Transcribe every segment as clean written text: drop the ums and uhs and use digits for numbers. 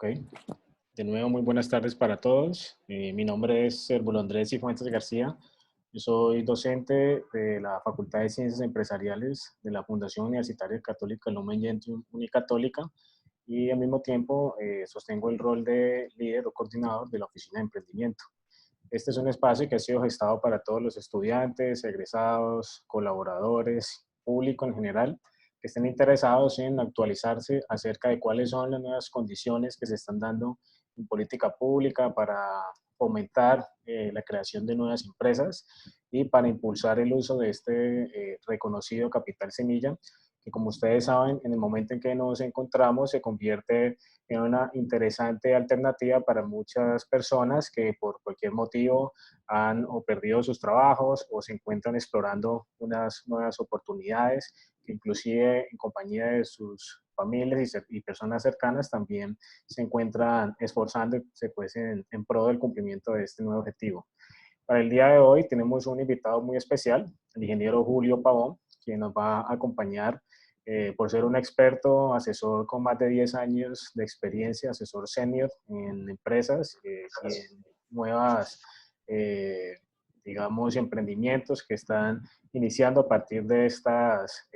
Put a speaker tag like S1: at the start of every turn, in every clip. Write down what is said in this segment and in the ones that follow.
S1: Ok. De nuevo, muy buenas tardes para todos. Mi nombre es Servulo Andrés Cifuentes García. Yo soy docente de la Facultad de Ciencias Empresariales de la Fundación Universitaria Católica Lumen Gentium Unicatólica y al mismo tiempo sostengo el rol de líder o coordinador de la Oficina de Emprendimiento. Este es un espacio que ha sido gestado para todos los estudiantes, egresados, colaboradores, público en general, que estén interesados en actualizarse acerca de cuáles son las nuevas condiciones que se están dando en política pública para fomentar la creación de nuevas empresas y para impulsar el uso de este reconocido capital semilla, que como ustedes saben, en el momento en que nos encontramos se convierte en una interesante alternativa para muchas personas que por cualquier motivo han o perdido sus trabajos o se encuentran explorando unas nuevas oportunidades que inclusive en compañía de sus familias y personas cercanas también se encuentran esforzándose pues, en pro del cumplimiento de este nuevo objetivo. Para el día de hoy tenemos un invitado muy especial, el ingeniero Julio Pavón, quien nos va a acompañar por ser un experto, asesor con más de 10 años de experiencia, asesor senior en empresas y en nuevas, digamos, emprendimientos que están iniciando a partir de estas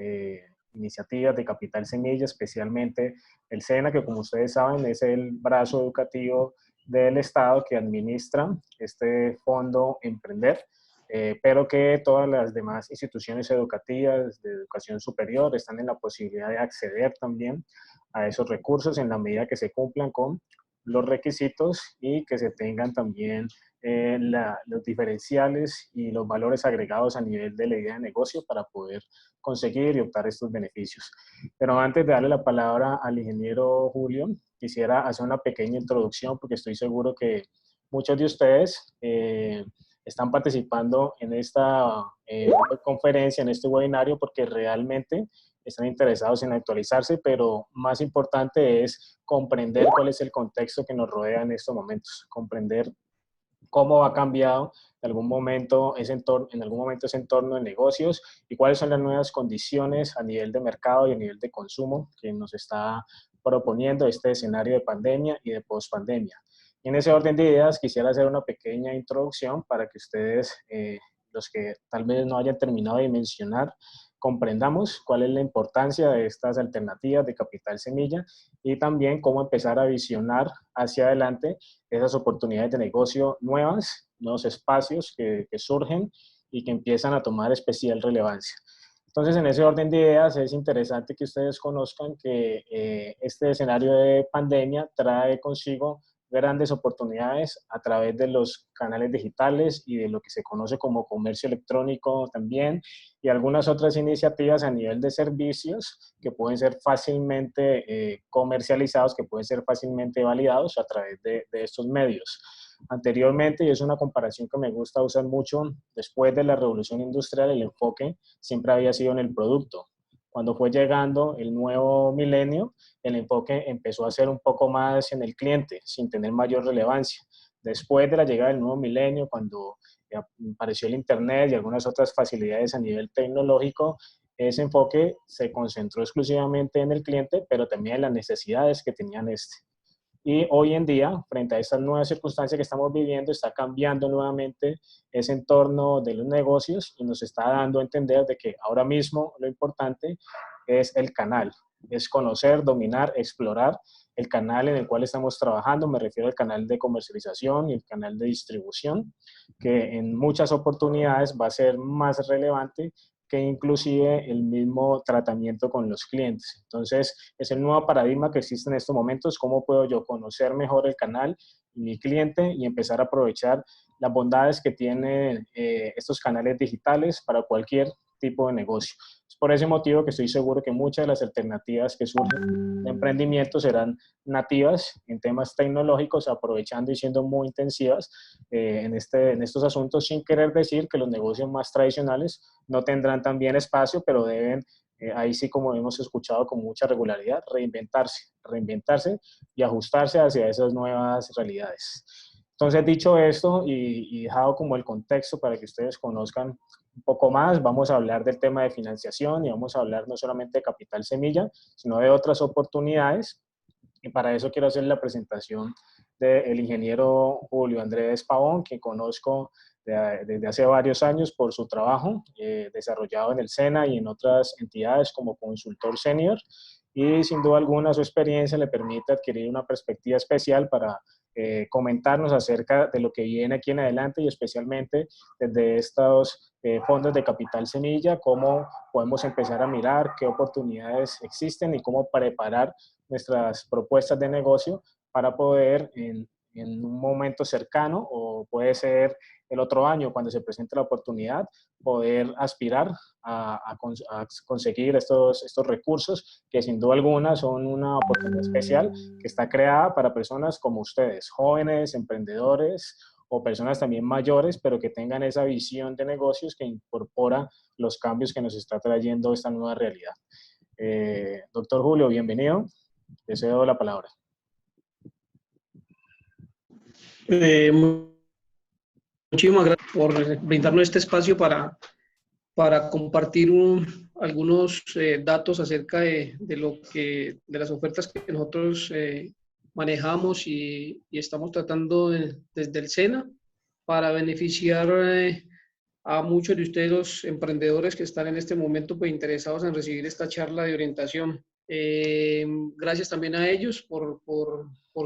S1: iniciativas de Capital Semilla, especialmente el SENA, que como ustedes saben es el brazo educativo del Estado que administra este fondo Emprender, pero que todas las demás instituciones educativas de educación superior están en la posibilidad de acceder también a esos recursos en la medida que se cumplan con los requisitos y que se tengan también los diferenciales y los valores agregados a nivel de la idea de negocio para poder conseguir y optar estos beneficios. Pero antes de darle la palabra al ingeniero Julio, quisiera hacer una pequeña introducción porque estoy seguro que muchos de ustedes están participando en esta conferencia, en este webinario, porque realmente están interesados en actualizarse, pero más importante es comprender cuál es el contexto que nos rodea en estos momentos, comprender cómo ha cambiado en algún momento ese entorno de negocios y cuáles son las nuevas condiciones a nivel de mercado y a nivel de consumo que nos está proponiendo este escenario de pandemia y de pospandemia. Y en ese orden de ideas quisiera hacer una pequeña introducción para que ustedes, los que tal vez no hayan terminado de mencionar, comprendamos cuál es la importancia de estas alternativas de capital semilla y también cómo empezar a visionar hacia adelante esas oportunidades de negocio nuevas, nuevos espacios que surgen y que empiezan a tomar especial relevancia. Entonces, en ese orden de ideas, es interesante que ustedes conozcan que este escenario de pandemia trae consigo grandes oportunidades a través de los canales digitales y de lo que se conoce como comercio electrónico también, y algunas otras iniciativas a nivel de servicios que pueden ser fácilmente comercializados, que pueden ser fácilmente validados a través de estos medios. Anteriormente, y es una comparación que me gusta usar mucho, después de la revolución industrial, el enfoque siempre había sido en el producto. Cuando fue llegando el nuevo milenio, el enfoque empezó a ser un poco más en el cliente, sin tener mayor relevancia. Después de la llegada del nuevo milenio, cuando apareció el Internet y algunas otras facilidades a nivel tecnológico, ese enfoque se concentró exclusivamente en el cliente, pero también en las necesidades que tenían este. Y hoy en día, frente a estas nuevas circunstancias que estamos viviendo, está cambiando nuevamente ese entorno de los negocios y nos está dando a entender de que ahora mismo lo importante es el canal, es conocer, dominar, explorar el canal en el cual estamos trabajando. Me refiero al canal de comercialización y el canal de distribución, que en muchas oportunidades va a ser más relevante que inclusive el mismo tratamiento con los clientes. Entonces, es el nuevo paradigma que existe en estos momentos, cómo puedo yo conocer mejor el canal y mi cliente y empezar a aprovechar las bondades que tienen estos canales digitales para cualquier tipo de negocio. Es por ese motivo que estoy seguro que muchas de las alternativas que surgen de emprendimiento serán nativas en temas tecnológicos, aprovechando y siendo muy intensivas en estos asuntos, sin querer decir que los negocios más tradicionales no tendrán también espacio, pero deben, ahí sí como hemos escuchado con mucha regularidad, reinventarse y ajustarse hacia esas nuevas realidades. Entonces, dicho esto y dejado como el contexto para que ustedes conozcan un poco más, vamos a hablar del tema de financiación y vamos a hablar no solamente de capital semilla, sino de otras oportunidades Y para eso quiero hacer la presentación del ingeniero Julio Andrés Pavón, que conozco desde hace varios años por su trabajo desarrollado en el SENA y en otras entidades como consultor senior. Y sin duda alguna su experiencia le permite adquirir una perspectiva especial para comentarnos acerca de lo que viene aquí en adelante y especialmente desde estos fondos de capital semilla, cómo podemos empezar a mirar qué oportunidades existen y cómo preparar nuestras propuestas de negocio para poder en un momento cercano o puede ser el otro año cuando se presente la oportunidad, poder aspirar a conseguir estos recursos que sin duda alguna son una oportunidad especial que está creada para personas como ustedes, jóvenes, emprendedores o personas también mayores, pero que tengan esa visión de negocios que incorpora los cambios que nos está trayendo esta nueva realidad. Doctor Julio, bienvenido. Le cedo la palabra.
S2: Muchísimas gracias por brindarnos este espacio para compartir algunos datos acerca de las ofertas que nosotros manejamos y estamos tratando desde el SENA para beneficiar a muchos de ustedes, los emprendedores que están en este momento pues, interesados en recibir esta charla de orientación. Gracias también a ellos por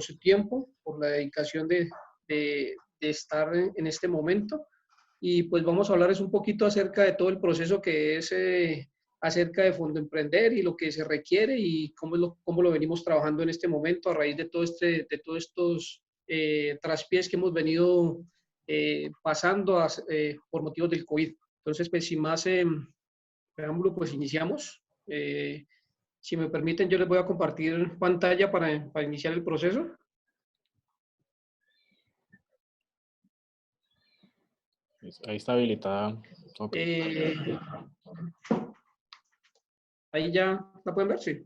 S2: su tiempo, por la dedicación de estar en este momento. Y pues vamos a hablarles un poquito acerca de todo el proceso que es acerca de Fondo Emprender y lo que se requiere y cómo lo venimos trabajando en este momento a raíz de todos estos traspiés que hemos venido pasando por motivos del COVID. Entonces, pues sin más preámbulo, pues iniciamos. Si me permiten, yo les voy a compartir pantalla para iniciar el proceso.
S1: Ahí está habilitada. Okay.
S2: Ahí ya la pueden ver, sí.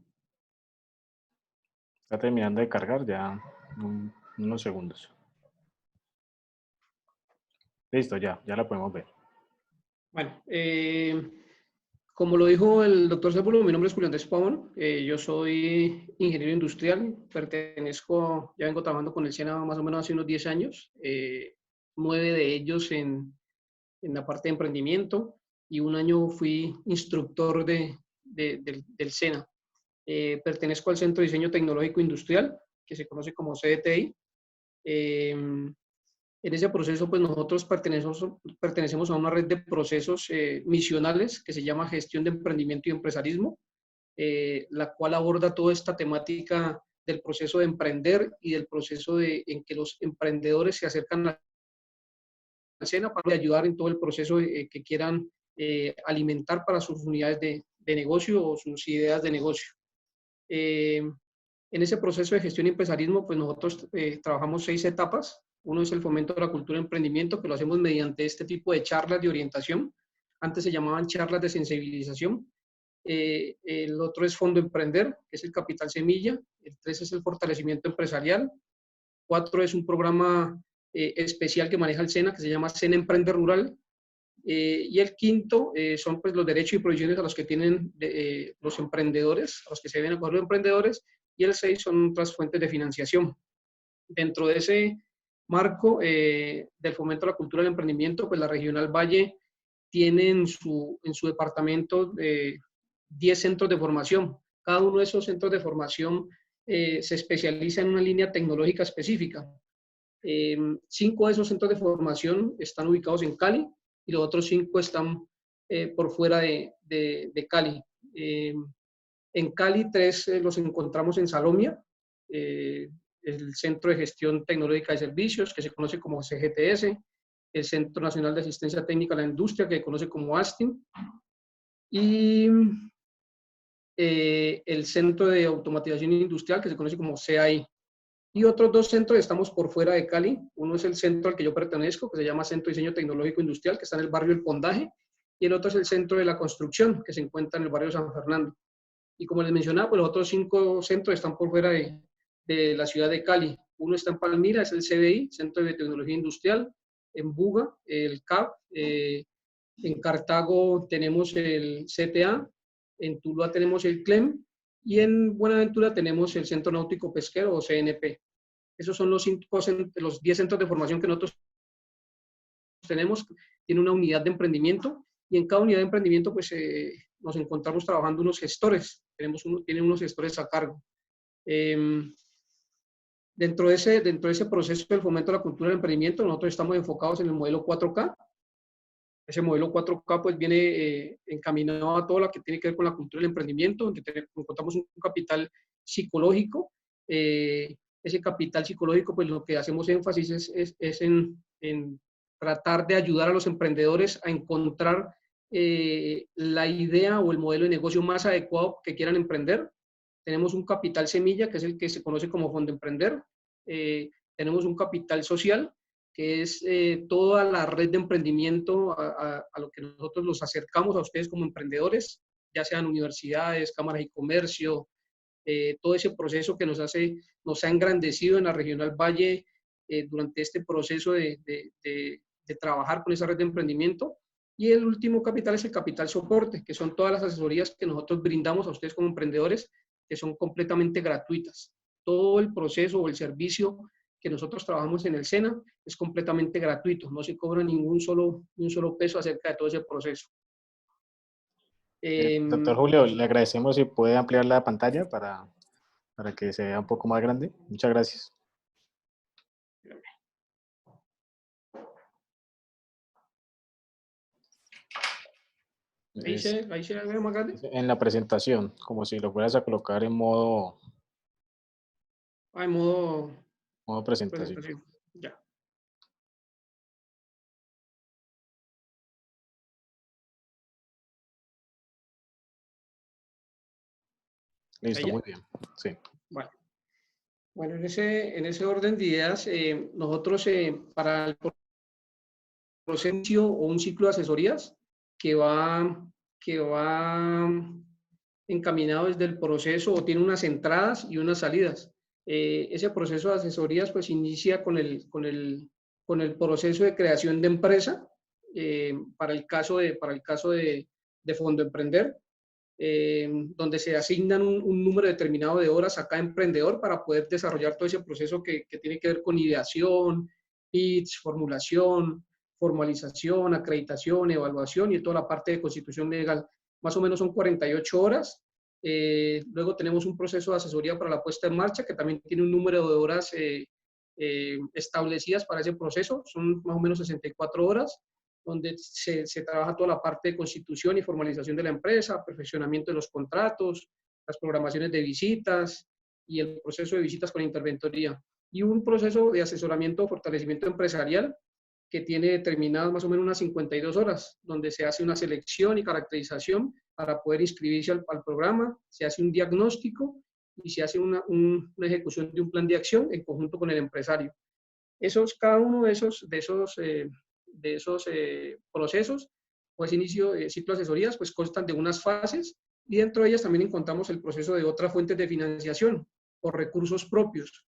S1: Está terminando de cargar ya unos segundos. Listo, ya la podemos ver.
S2: Bueno, como lo dijo el doctor Cépulo, mi nombre es Julio Andrés Pavón, yo soy ingeniero industrial, ya vengo trabajando con el SENA más o menos hace unos 10 años, 9 de ellos en la parte de emprendimiento y un año fui instructor del SENA. Pertenezco al Centro de Diseño Tecnológico Industrial, que se conoce como CDTI. En ese proceso, pues nosotros pertenecemos a una red de procesos misionales que se llama Gestión de Emprendimiento y Empresarismo, la cual aborda toda esta temática del proceso de emprender y del proceso en que los emprendedores se acercan a la SENA para ayudar en todo el proceso que quieran alimentar para sus unidades de negocio o sus ideas de negocio. En ese proceso de gestión y empresarismo, pues nosotros trabajamos 6 etapas. Uno es el fomento de la cultura de emprendimiento, que lo hacemos mediante este tipo de charlas de orientación. Antes se llamaban charlas de sensibilización. El otro es Fondo Emprender, que es el capital semilla. El 3 es el fortalecimiento empresarial. 4 es un programa especial que maneja el SENA, que se llama SENA Emprende Rural. Y el quinto son pues, los derechos y provisiones a los que tienen los emprendedores, a los que se deben acoger los emprendedores. Y el 6 son otras fuentes de financiación. Dentro de ese marco del fomento a la cultura del emprendimiento, pues la Regional Valle tiene en su departamento 10 centros de formación. Cada uno de esos centros de formación se especializa en una línea tecnológica específica. 5 de esos centros de formación están ubicados en Cali y los otros 5 están por fuera de Cali. En Cali 3 los encontramos en Salomia, el Centro de Gestión Tecnológica de Servicios, que se conoce como CGTS, el Centro Nacional de Asistencia Técnica a la Industria, que se conoce como ASTIN, y el Centro de Automatización Industrial, que se conoce como CAI. Y otros 2 centros estamos por fuera de Cali. Uno es el centro al que yo pertenezco, que se llama Centro de Diseño Tecnológico Industrial, que está en el barrio El Pondaje, y el otro es el Centro de la Construcción, que se encuentra en el barrio San Fernando. Y como les mencionaba, pues los otros 5 centros están por fuera de la ciudad de Cali. Uno está en Palmira, es el CDI, Centro de Tecnología Industrial, en Buga, el CAP, en Cartago tenemos el CTA, en Tuluá tenemos el CLEM, Y en Buenaventura tenemos el Centro Náutico Pesquero o CNP. Esos son los 10 centros de formación que nosotros tenemos. Tiene una unidad de emprendimiento y en cada unidad de emprendimiento pues nos encontramos trabajando unos gestores. Tienen unos gestores a cargo. Dentro de ese proceso del fomento de la cultura del emprendimiento, nosotros estamos enfocados en el modelo 4K. Ese modelo 4K pues viene encaminado a todo lo que tiene que ver con la cultura del emprendimiento, donde encontramos un capital psicológico. Ese capital psicológico, pues lo que hacemos énfasis es en tratar de ayudar a los emprendedores a encontrar la idea o el modelo de negocio más adecuado que quieran emprender. Tenemos un capital semilla, que es el que se conoce como Fondo Emprender. Tenemos un capital social, que es toda la red de emprendimiento a lo que nosotros los acercamos a ustedes como emprendedores, ya sean universidades, cámaras de comercio, todo ese proceso que nos ha engrandecido en la Regional Valle durante este proceso de trabajar con esa red de emprendimiento. Y el último capital es el capital soporte, que son todas las asesorías que nosotros brindamos a ustedes como emprendedores, que son completamente gratuitas. Todo el proceso o el servicio que nosotros trabajamos en el SENA es completamente gratuito, no se cobra ni un solo peso acerca de todo ese proceso.
S1: Doctor Julio, le agradecemos si puede ampliar la pantalla para que se vea un poco más grande. Muchas gracias.
S2: Ahí se ve más grande.
S1: En la presentación, como si lo fueras a colocar en modo...
S2: En modo
S1: presentación.
S2: Ya.
S1: Listo, muy bien. Sí.
S2: Bueno, en ese orden de ideas, nosotros para el proceso o un ciclo de asesorías que va encaminado desde el proceso o tiene unas entradas y unas salidas. Ese proceso de asesorías pues inicia con el proceso de creación de empresa para el caso de Fondo Emprender, donde se asignan un número determinado de horas a cada emprendedor para poder desarrollar todo ese proceso que tiene que ver con ideación, pitch, formulación, formalización, acreditación, evaluación y toda la parte de constitución legal. Más o menos son 48 horas. Luego tenemos un proceso de asesoría para la puesta en marcha que también tiene un número de horas establecidas para ese proceso. Son más o menos 64 horas, donde se trabaja toda la parte de constitución y formalización de la empresa, perfeccionamiento de los contratos, las programaciones de visitas y el proceso de visitas con interventoría. Y un proceso de asesoramiento o fortalecimiento empresarial que tiene determinadas más o menos unas 52 horas, donde se hace una selección y caracterización para poder inscribirse al programa, se hace un diagnóstico y se hace una ejecución de un plan de acción en conjunto con el empresario. Cada uno de esos procesos, pues inicio de ciclo de asesorías, pues constan de unas fases y dentro de ellas también encontramos el proceso de otras fuentes de financiación por recursos propios.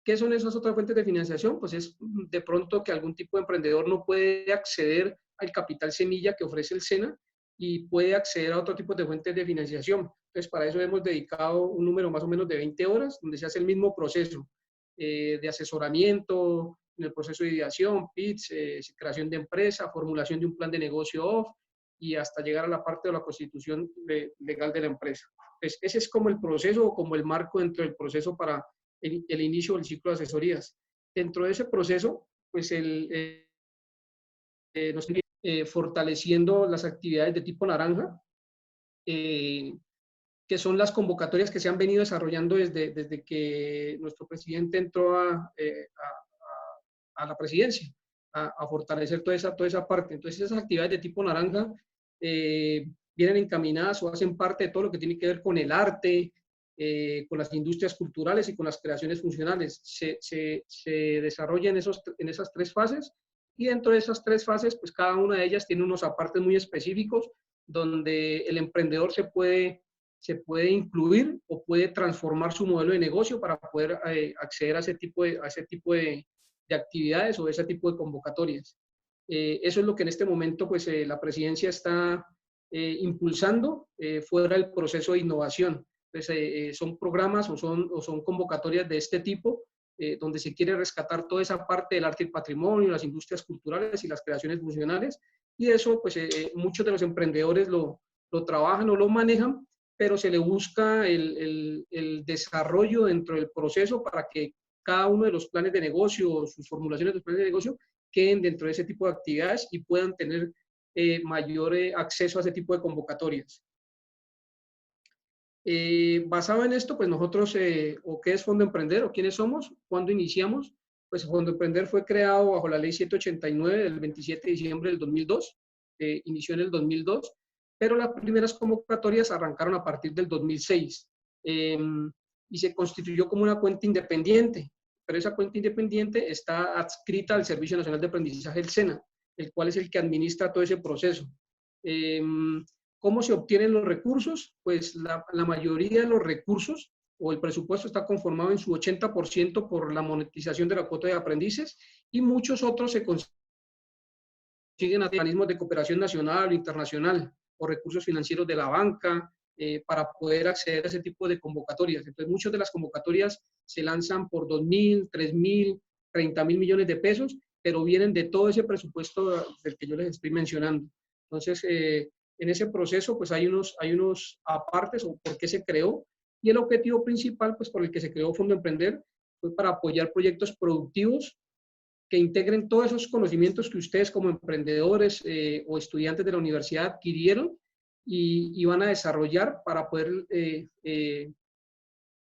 S2: ¿Qué son esas otras fuentes de financiación? Pues es de pronto que algún tipo de emprendedor no puede acceder al capital semilla que ofrece el SENA y puede acceder a otro tipo de fuentes de financiación. Entonces, para eso hemos dedicado un número más o menos de 20 horas, donde se hace el mismo proceso de asesoramiento, en el proceso de ideación, pitch, creación de empresa, formulación de un plan de negocio off y hasta llegar a la parte de la constitución legal de la empresa. Pues ese es como el proceso o como el marco dentro del proceso para el inicio del ciclo de asesorías. Dentro de ese proceso, pues nos fortaleciendo las actividades de tipo naranja, que son las convocatorias que se han venido desarrollando desde que nuestro presidente entró a la presidencia, a fortalecer toda esa parte. Entonces, esas actividades de tipo naranja vienen encaminadas o hacen parte de todo lo que tiene que ver con el arte, con las industrias culturales y con las creaciones funcionales. Se desarrolla en esas tres fases y dentro de esas tres fases, pues cada una de ellas tiene unos apartes muy específicos donde el emprendedor se puede incluir o puede transformar su modelo de negocio para poder acceder a ese tipo de actividades o de ese tipo de convocatorias. Eso es lo que en este momento pues, la presidencia está impulsando fuera del proceso de innovación. pues, son programas o son convocatorias de este tipo, donde se quiere rescatar toda esa parte del arte y patrimonio, las industrias culturales y las creaciones funcionales, y eso, pues, muchos de los emprendedores lo trabajan o lo manejan, pero se le busca el desarrollo dentro del proceso para que cada uno de los planes de negocio, sus formulaciones de planes de negocio, queden dentro de ese tipo de actividades y puedan tener mayor acceso a ese tipo de convocatorias. Basado en esto, pues nosotros, o qué es Fondo Emprender, o quiénes somos, cuándo iniciamos, pues Fondo Emprender fue creado bajo la ley 789 del 27 de diciembre del 2002, inició en el 2002, pero las primeras convocatorias arrancaron a partir del 2006, y se constituyó como una cuenta independiente, pero esa cuenta independiente está adscrita al Servicio Nacional de Aprendizaje, el SENA, el cual es el que administra todo ese proceso. ¿Cómo se obtienen los recursos? Pues la mayoría de los recursos o el presupuesto está conformado en su 80% por la monetización de la cuota de aprendices, y muchos otros se consiguen a organismos de cooperación nacional o internacional o recursos financieros de la banca, para poder acceder a ese tipo de convocatorias. Entonces, muchas de las convocatorias se lanzan por 2.000, 3.000, 30.000 millones de pesos, pero vienen de todo ese presupuesto del que yo les estoy mencionando. Entonces, en ese proceso, pues hay unos apartes o por qué se creó, y el objetivo principal, pues por el que se creó Fondo Emprender, fue para apoyar proyectos productivos que integren todos esos conocimientos que ustedes como emprendedores o estudiantes de la universidad adquirieron y van a desarrollar para poder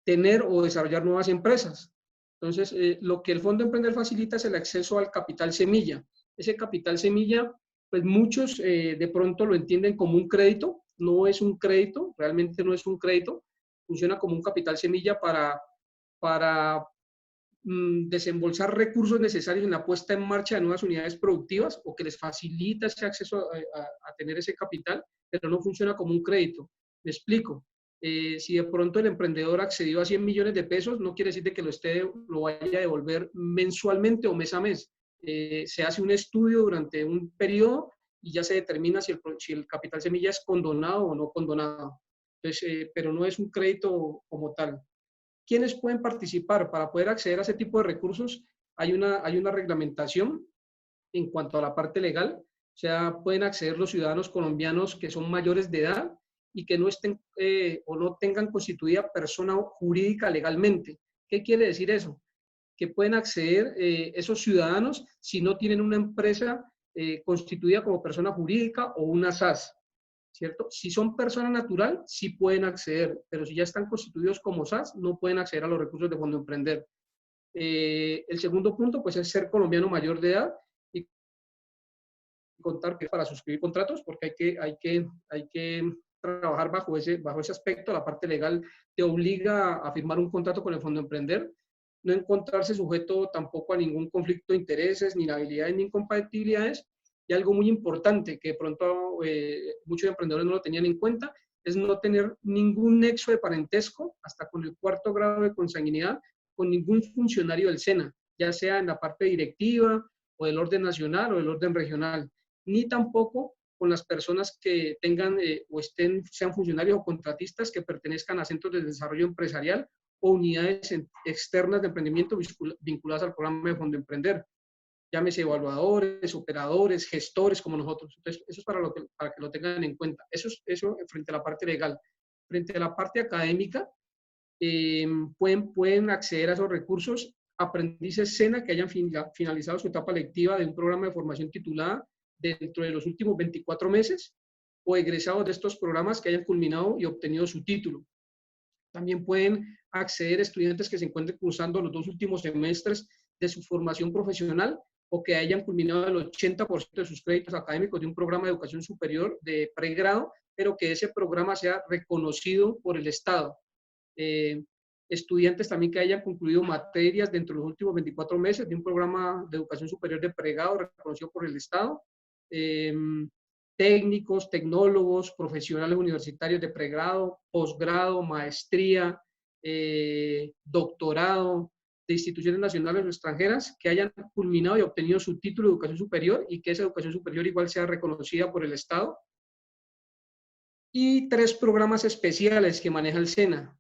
S2: tener o desarrollar nuevas empresas. Entonces, lo que el Fondo Emprender facilita es el acceso al capital semilla. Ese capital semilla, pues muchos de pronto lo entienden como un crédito. No es un crédito, realmente no es un crédito. Funciona como un capital semilla para desembolsar recursos necesarios en la puesta en marcha de nuevas unidades productivas, o que les facilita ese acceso a tener ese capital, pero no funciona como un crédito. Me explico. Si de pronto el emprendedor accedió a 100 millones de pesos, no quiere decir de que lo vaya a devolver mensualmente o mes a mes. Se hace un estudio durante un periodo y ya se determina si el capital semilla es condonado o no condonado. Entonces, pero no es un crédito como tal. ¿Quiénes pueden participar? Para poder acceder a ese tipo de recursos hay una reglamentación en cuanto a la parte legal. O sea, pueden acceder los ciudadanos colombianos que son mayores de edad y que no estén o no tengan constituida persona jurídica legalmente. ¿Qué quiere decir eso? Que pueden acceder esos ciudadanos si no tienen una empresa constituida como persona jurídica o una SAS. ¿Cierto? Si son persona natural, sí pueden acceder, pero si ya están constituidos como SAS, no pueden acceder a los recursos de Fondo Emprender. El segundo punto, pues, es ser colombiano mayor de edad y contar para suscribir contratos, porque hay que trabajar bajo ese aspecto. La parte legal te obliga a firmar un contrato con el Fondo Emprender, no encontrarse sujeto tampoco a ningún conflicto de intereses, ni inhabilidades, ni incompatibilidades. Y algo muy importante que de pronto muchos emprendedores no lo tenían en cuenta, es no tener ningún nexo de parentesco, hasta con el 4º grado de consanguinidad, con ningún funcionario del SENA, ya sea en la parte directiva o del orden nacional o del orden regional, ni tampoco con las personas que tengan sean funcionarios o contratistas que pertenezcan a centros de desarrollo empresarial o unidades externas de emprendimiento vinculadas al programa de Fondo Emprender. Llámese evaluadores, operadores, gestores como nosotros. Entonces, eso es para que lo tengan en cuenta. Eso frente a la parte legal. Frente a la parte académica, pueden acceder a esos recursos aprendices SENA que hayan finalizado su etapa lectiva de un programa de formación titulada dentro de los últimos 24 meses, o egresados de estos programas que hayan culminado y obtenido su título. También pueden acceder estudiantes que se encuentren cursando los 2 últimos semestres de su formación profesional, o que hayan culminado el 80% de sus créditos académicos de un programa de educación superior de pregrado, pero que ese programa sea reconocido por el Estado. Estudiantes también que hayan concluido materias dentro de los últimos 24 meses de un programa de educación superior de pregrado reconocido por el Estado. Técnicos, tecnólogos, profesionales universitarios de pregrado, posgrado, maestría, doctorado, de instituciones nacionales o extranjeras que hayan culminado y obtenido su título de educación superior, y que esa educación superior igual sea reconocida por el Estado. Y 3 programas especiales que maneja el SENA.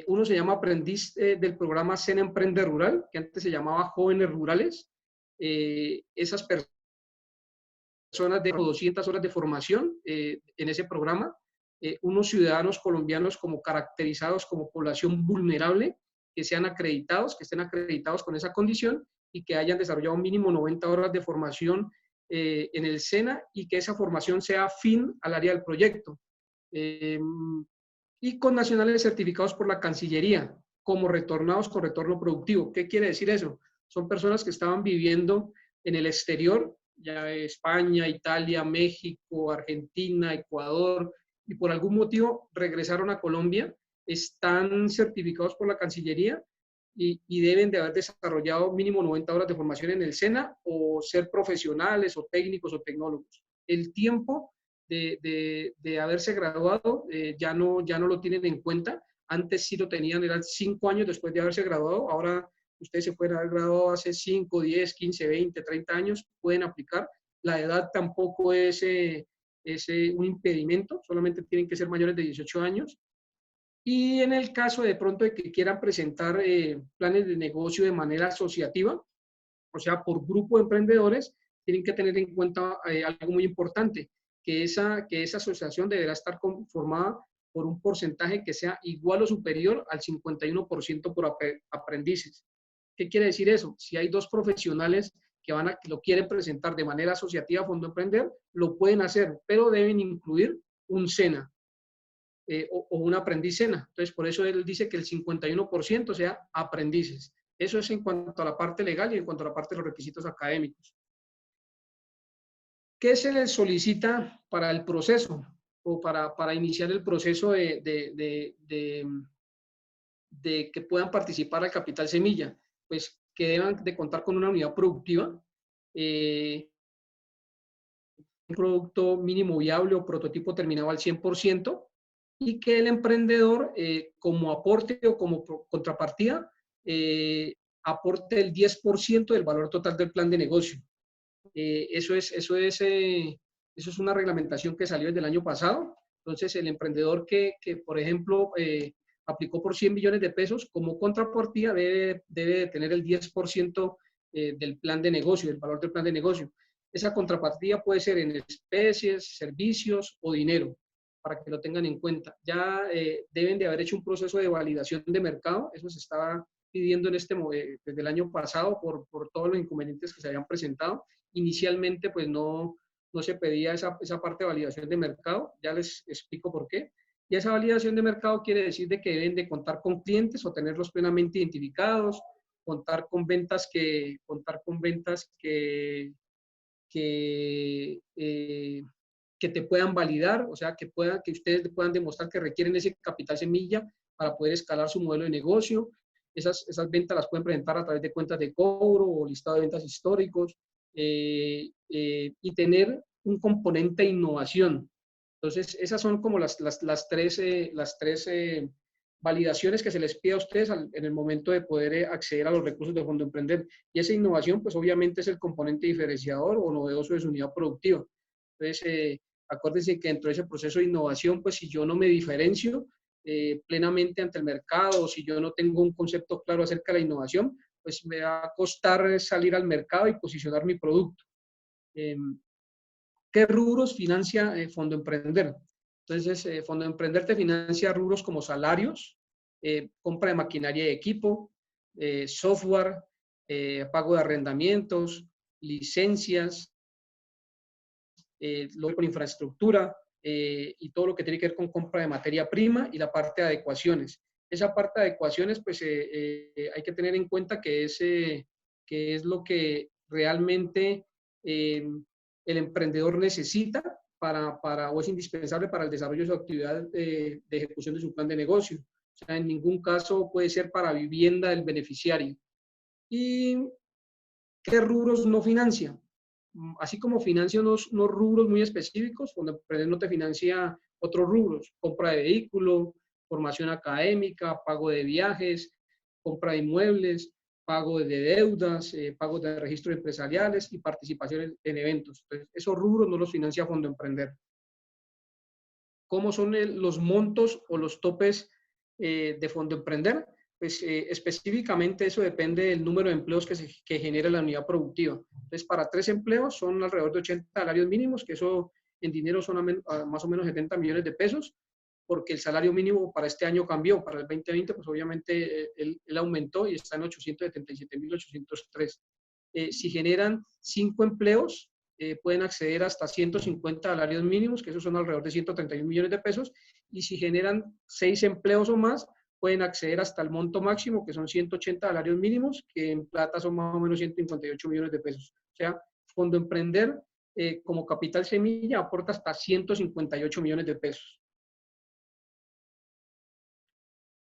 S2: Uno se llama aprendiz del programa SENA Emprende Rural, que antes se llamaba Jóvenes Rurales. Esas personas de 200 horas de formación en ese programa. Unos ciudadanos colombianos como caracterizados como población vulnerable, que sean acreditados, que estén acreditados con esa condición y que hayan desarrollado mínimo 90 horas de formación en el SENA y que esa formación sea afín al área del proyecto. Y con nacionales certificados por la Cancillería, como retornados con retorno productivo. ¿Qué quiere decir eso? Son personas que estaban viviendo en el exterior, ya España, Italia, México, Argentina, Ecuador, y por algún motivo regresaron a Colombia, están certificados por la Cancillería y deben de haber desarrollado mínimo 90 horas de formación en el SENA o ser profesionales o técnicos o tecnólogos. El tiempo de haberse graduado ya no lo tienen en cuenta. Antes sí lo tenían, eran 5 años después de haberse graduado. Ahora ustedes se pueden haber graduado hace 5, 10, 15, 20, 30 años, pueden aplicar. La edad tampoco es un impedimento, solamente tienen que ser mayores de 18 años. Y en el caso de pronto de que quieran presentar planes de negocio de manera asociativa, o sea, por grupo de emprendedores, tienen que tener en cuenta algo muy importante, que esa asociación deberá estar conformada por un porcentaje que sea igual o superior al 51% por aprendices. ¿Qué quiere decir eso? Si hay 2 profesionales que lo quieren presentar de manera asociativa a Fondo Emprender, lo pueden hacer, pero deben incluir un SENA o un aprendiz SENA. Entonces, por eso él dice que el 51% sea aprendices. Eso es en cuanto a la parte legal y en cuanto a la parte de los requisitos académicos. ¿Qué se les solicita para el proceso o para iniciar el proceso de que puedan participar al Capital Semilla? Pues que deban de contar con una unidad productiva, un producto mínimo viable o prototipo terminado al 100%, y que el emprendedor, como aporte o como contrapartida, aporte el 10% del valor total del plan de negocio. Eso es una reglamentación que salió desde el año pasado. Entonces, el emprendedor que por ejemplo, aplicó por 100 millones de pesos, como contrapartida debe de tener el 10% del plan de negocio, del valor del plan de negocio. Esa contrapartida puede ser en especies, servicios o dinero, para que lo tengan en cuenta. Ya deben de haber hecho un proceso de validación de mercado. Eso se estaba pidiendo desde el año pasado por todos los inconvenientes que se habían presentado. Inicialmente, pues no se pedía esa parte de validación de mercado. Ya les explico por qué. Y esa validación de mercado quiere decir de que deben de contar con clientes o tenerlos plenamente identificados, contar con ventas que te puedan validar, o sea, que ustedes puedan demostrar que requieren ese capital semilla para poder escalar su modelo de negocio. Esas ventas las pueden presentar a través de cuentas de cobro o listado de ventas históricos, y tener un componente de innovación. Entonces, esas son como las tres validaciones que se les pide a ustedes en el momento de poder acceder a los recursos de Fondo Emprender. Y esa innovación, pues obviamente es el componente diferenciador o novedoso de su unidad productiva. Entonces, acuérdense que dentro de ese proceso de innovación, pues si yo no me diferencio plenamente ante el mercado, o si yo no tengo un concepto claro acerca de la innovación, pues me va a costar salir al mercado y posicionar mi producto. ¿Qué rubros financia Fondo Emprender? Entonces, Fondo Emprender te financia rubros como salarios, compra de maquinaria y equipo, software, pago de arrendamientos, licencias, por infraestructura, y todo lo que tiene que ver con compra de materia prima y la parte de adecuaciones. Esa parte de adecuaciones, pues hay que tener en cuenta que es lo que realmente el emprendedor necesita o es indispensable para el desarrollo de su actividad de ejecución de su plan de negocio. O sea, en ningún caso puede ser para vivienda del beneficiario. ¿Y qué rubros no financia? Así como financia unos rubros muy específicos, Fondo Emprender no te financia otros rubros: compra de vehículo, formación académica, pago de viajes, compra de inmuebles, pago de deudas, pagos de registros empresariales y participación en eventos. Entonces, esos rubros no los financia Fondo Emprender. ¿Cómo son los montos o los topes de Fondo Emprender, pues específicamente eso depende del número de empleos que genera la unidad productiva. Entonces, para 3 empleos son alrededor de 80 salarios mínimos, que eso en dinero son más o menos 70 millones de pesos, porque el salario mínimo para este año cambió. Para el 2020, pues obviamente él aumentó y está en 877.803. Si generan 5 empleos, pueden acceder hasta 150 salarios mínimos, que esos son alrededor de 131 millones de pesos, y si generan 6 empleos o más, pueden acceder hasta el monto máximo, que son 180 salarios mínimos, que en plata son más o menos 158 millones de pesos. O sea, Fondo Emprender, como capital semilla, aporta hasta 158 millones de pesos.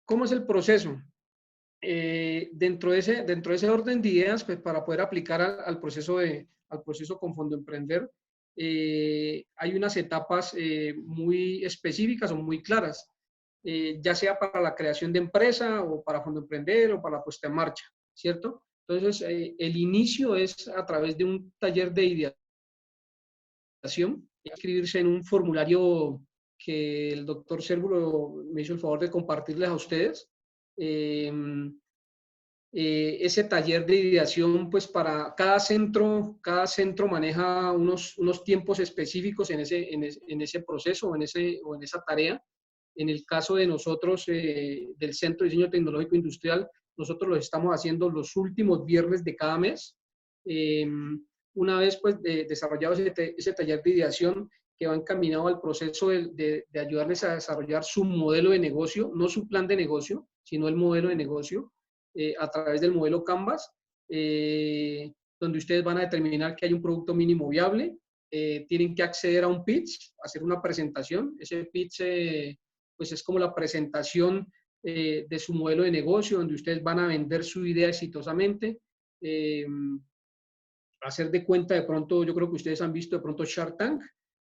S2: ¿Cómo es el proceso? Dentro de ese orden de ideas, pues para poder aplicar al proceso con Fondo Emprender, hay unas etapas muy específicas o muy claras, ya sea para la creación de empresa o para Fondo Emprender o para la puesta en marcha, ¿cierto? Entonces, el inicio es a través de un taller de ideación, inscribirse en un formulario que el doctor Cérvulo me hizo el favor de compartirles a ustedes. Ese taller de ideación, pues para cada centro maneja unos tiempos específicos en ese proceso o en esa tarea. En el caso de nosotros, del Centro de Diseño Tecnológico Industrial, nosotros lo estamos haciendo los últimos viernes de cada mes. Una vez pues desarrollado ese taller de ideación, que va encaminado al proceso de ayudarles a desarrollar su modelo de negocio, no su plan de negocio, sino el modelo de negocio, a través del modelo Canvas, donde ustedes van a determinar que hay un producto mínimo viable, tienen que acceder a un pitch, hacer una presentación. Ese pitch pues es como la presentación de su modelo de negocio, donde ustedes van a vender su idea exitosamente. Hacer de cuenta, de pronto, yo creo que ustedes han visto de pronto Shark Tank,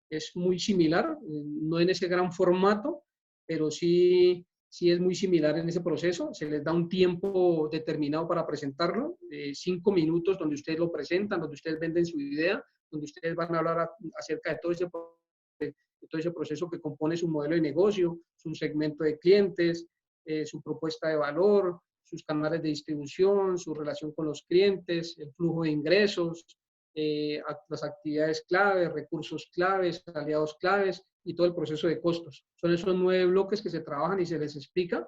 S2: es muy similar, no en ese gran formato, pero sí es muy similar en ese proceso. Se les da un tiempo determinado para presentarlo, 5 minutos donde ustedes lo presentan, donde ustedes venden su idea, donde ustedes van a hablar acerca de todo ese proceso que compone su modelo de negocio, su segmento de clientes, su propuesta de valor, sus canales de distribución, su relación con los clientes, el flujo de ingresos, las actividades claves, recursos claves, aliados claves y todo el proceso de costos. Son esos 9 bloques que se trabajan y se les explica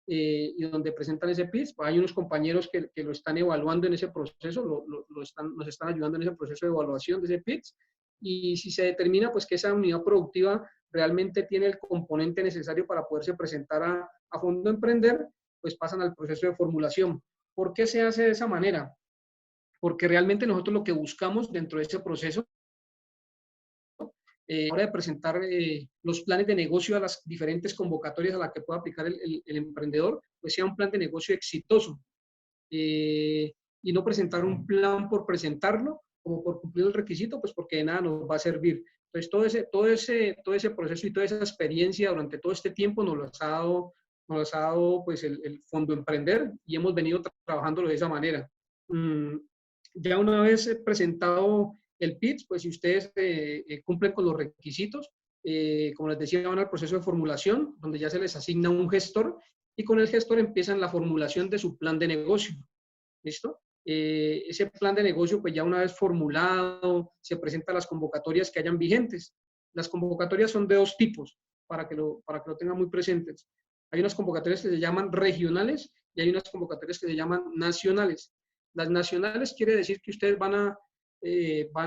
S2: y donde presentan ese pitch. Hay unos compañeros que lo están evaluando en ese proceso, nos están ayudando en ese proceso de evaluación de ese pitch, y si se determina pues que esa unidad productiva realmente tiene el componente necesario para poderse presentar a Fondo Emprender, pues pasan al proceso de formulación. ¿Por qué se hace de esa manera? Porque realmente nosotros lo que buscamos dentro de ese proceso, a la hora de presentar los planes de negocio a las diferentes convocatorias a las que pueda aplicar el emprendedor, pues sea un plan de negocio exitoso. Y no presentar un plan por presentarlo, como por cumplir el requisito, pues porque de nada nos va a servir. Entonces, todo ese proceso y toda esa experiencia durante todo este tiempo nos lo ha dado pues el Fondo Emprender, y hemos venido trabajándolo de esa manera. Ya una vez presentado el pitch, pues si ustedes cumplen con los requisitos, como les decía, van al proceso de formulación, donde ya se les asigna un gestor, y con el gestor empiezan la formulación de su plan de negocio. ¿Listo? Ese plan de negocio, pues ya una vez formulado, se presenta a las convocatorias que hayan vigentes. Las convocatorias son de 2 tipos, para que lo tengan muy presentes. Hay unas convocatorias que se llaman regionales y hay unas convocatorias que se llaman nacionales. Las nacionales quiere decir que ustedes van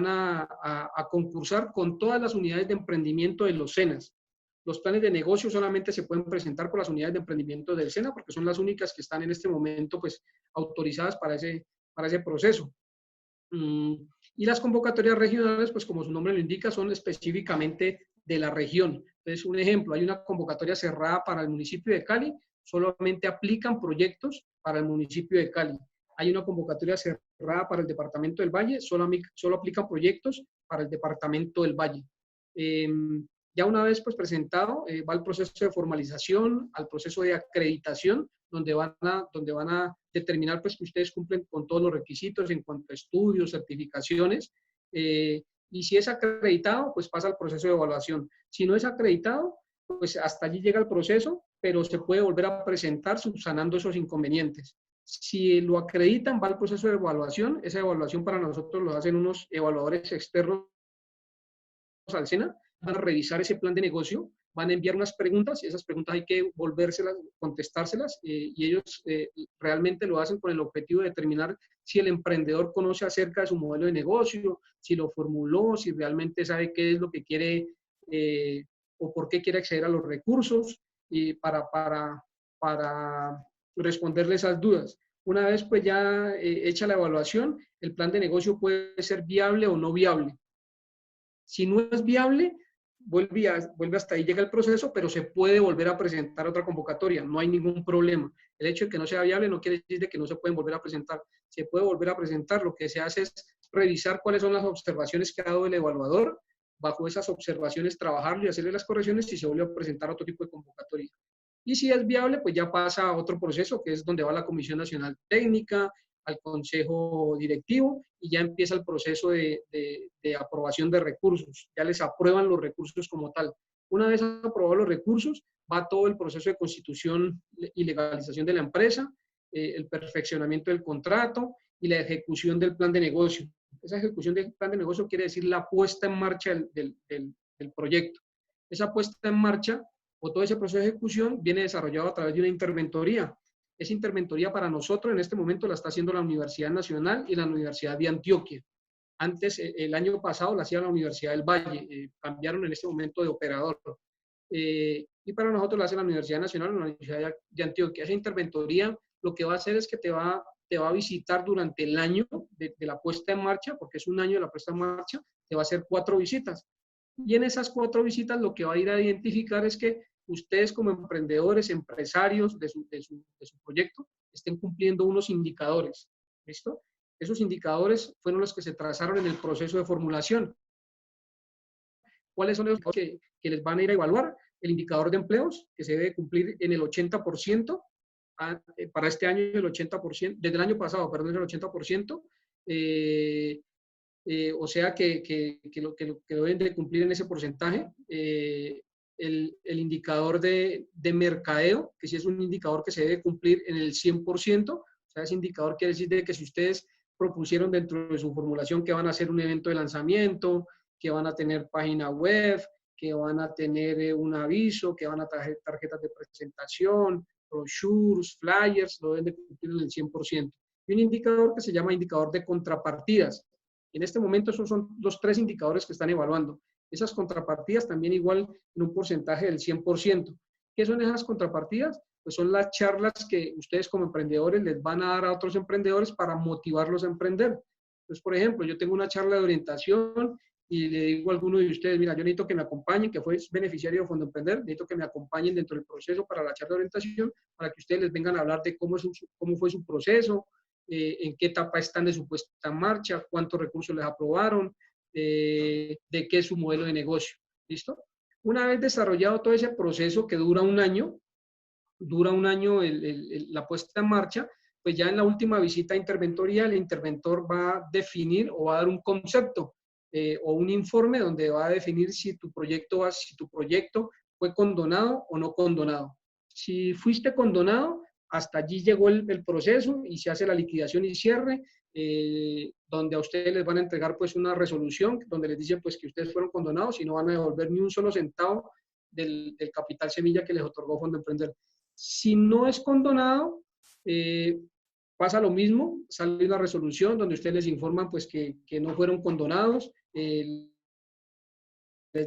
S2: a concursar con todas las unidades de emprendimiento de los SENAs. Los planes de negocio solamente se pueden presentar por las unidades de emprendimiento del SENA, porque son las únicas que están en este momento pues, autorizadas para ese proceso. Y las convocatorias regionales, pues como su nombre lo indica, son específicamente de la región. Entonces, un ejemplo, hay una convocatoria cerrada para el municipio de Cali, solamente aplican proyectos para el municipio de Cali. Hay una convocatoria cerrada para el departamento del Valle, solo aplican proyectos para el departamento del Valle. Ya una vez pues presentado, va al proceso de formalización, al proceso de acreditación, donde van a determinar pues que ustedes cumplen con todos los requisitos en cuanto a estudios, certificaciones, y si es acreditado, pues pasa al proceso de evaluación. Si no es acreditado, pues hasta allí llega el proceso, pero se puede volver a presentar subsanando esos inconvenientes. Si lo acreditan, va al proceso de evaluación. Esa evaluación para nosotros lo hacen unos evaluadores externos al SENA, van a revisar ese plan de negocio, van a enviar unas preguntas, y esas preguntas hay que volvérselas, contestárselas, y ellos realmente lo hacen con el objetivo de determinar si el emprendedor conoce acerca de su modelo de negocio, si lo formuló, si realmente sabe qué es lo que quiere o por qué quiere acceder a los recursos, y para responderle esas dudas. Una vez pues ya hecha la evaluación, el plan de negocio puede ser viable o no viable. Si no es viable, vuelve hasta ahí llega el proceso, pero se puede volver a presentar otra convocatoria, no hay ningún problema. El hecho de que no sea viable no quiere decir de que no se pueden volver a presentar. Se puede volver a presentar, lo que se hace es revisar cuáles son las observaciones que ha dado el evaluador, bajo esas observaciones trabajarlo y hacerle las correcciones y se vuelve a presentar otro tipo de convocatoria. Y si es viable, pues ya pasa a otro proceso, que es donde va la Comisión Nacional Técnica, al Consejo Directivo, y ya empieza el proceso de aprobación de recursos. Ya les aprueban los recursos como tal. Una vez aprobados los recursos, va todo el proceso de constitución y legalización de la empresa, el perfeccionamiento del contrato y la ejecución del plan de negocio. Esa ejecución del plan de negocio quiere decir la puesta en marcha del proyecto. Esa puesta en marcha o todo ese proceso de ejecución viene desarrollado a través de una interventoría. Esa interventoría para nosotros en este momento la está haciendo la Universidad Nacional y la Universidad de Antioquia. Antes, el año pasado, la hacía la Universidad del Valle. Cambiaron en este momento de operador. Y para nosotros la hace la Universidad Nacional y la Universidad de Antioquia. Esa interventoría lo que va a hacer es que te va a visitar durante el año de la puesta en marcha, porque es un año de la puesta en marcha, te va a hacer 4 visitas. Y en esas 4 visitas lo que va a ir a identificar es que ustedes como emprendedores, empresarios de su proyecto, estén cumpliendo unos indicadores. ¿Listo? Esos indicadores fueron los que se trazaron en el proceso de formulación. ¿Cuáles son los que les van a ir a evaluar? El indicador de empleos, que se debe cumplir en el 80%, para este año el 80%, desde el año pasado, perdón, el 80%, o sea que lo deben de cumplir en ese porcentaje. El indicador de mercadeo, que sí es un indicador que se debe cumplir en el 100%, o sea, ese indicador quiere decir de que si ustedes propusieron dentro de su formulación que van a hacer un evento de lanzamiento, que van a tener página web, que van a tener un aviso, que van a traer tarjetas de presentación, brochures, flyers, lo deben de cumplir en el 100%. Y un indicador que se llama indicador de contrapartidas. En este momento esos son los 3 indicadores que están evaluando. Esas contrapartidas también igual en un porcentaje del 100%. ¿Qué son esas contrapartidas? Pues son las charlas que ustedes como emprendedores les van a dar a otros emprendedores para motivarlos a emprender. Entonces, por ejemplo, yo tengo una charla de orientación y le digo a alguno de ustedes, mira, yo necesito que me acompañen, que fue beneficiario de Fondo Emprender, necesito que me acompañen dentro del proceso para la charla de orientación, para que ustedes les vengan a hablar de cómo fue su proceso, en qué etapa están de su puesta en marcha, cuántos recursos les aprobaron, de qué es su modelo de negocio. ¿Listo? Una vez desarrollado todo ese proceso que dura un año la puesta en marcha, pues ya en la última visita a interventoría, el interventor va a definir o va a dar un concepto o un informe donde va a definir si tu proyecto fue condonado o no condonado. Si fuiste condonado, hasta allí llegó el proceso y se hace la liquidación y cierre, donde a ustedes les van a entregar pues una resolución donde les dicen pues que ustedes fueron condonados y no van a devolver ni un solo centavo del capital semilla que les otorgó Fondo Emprender. Si no es condonado, pasa lo mismo, sale una resolución donde ustedes les informan pues que no fueron condonados, les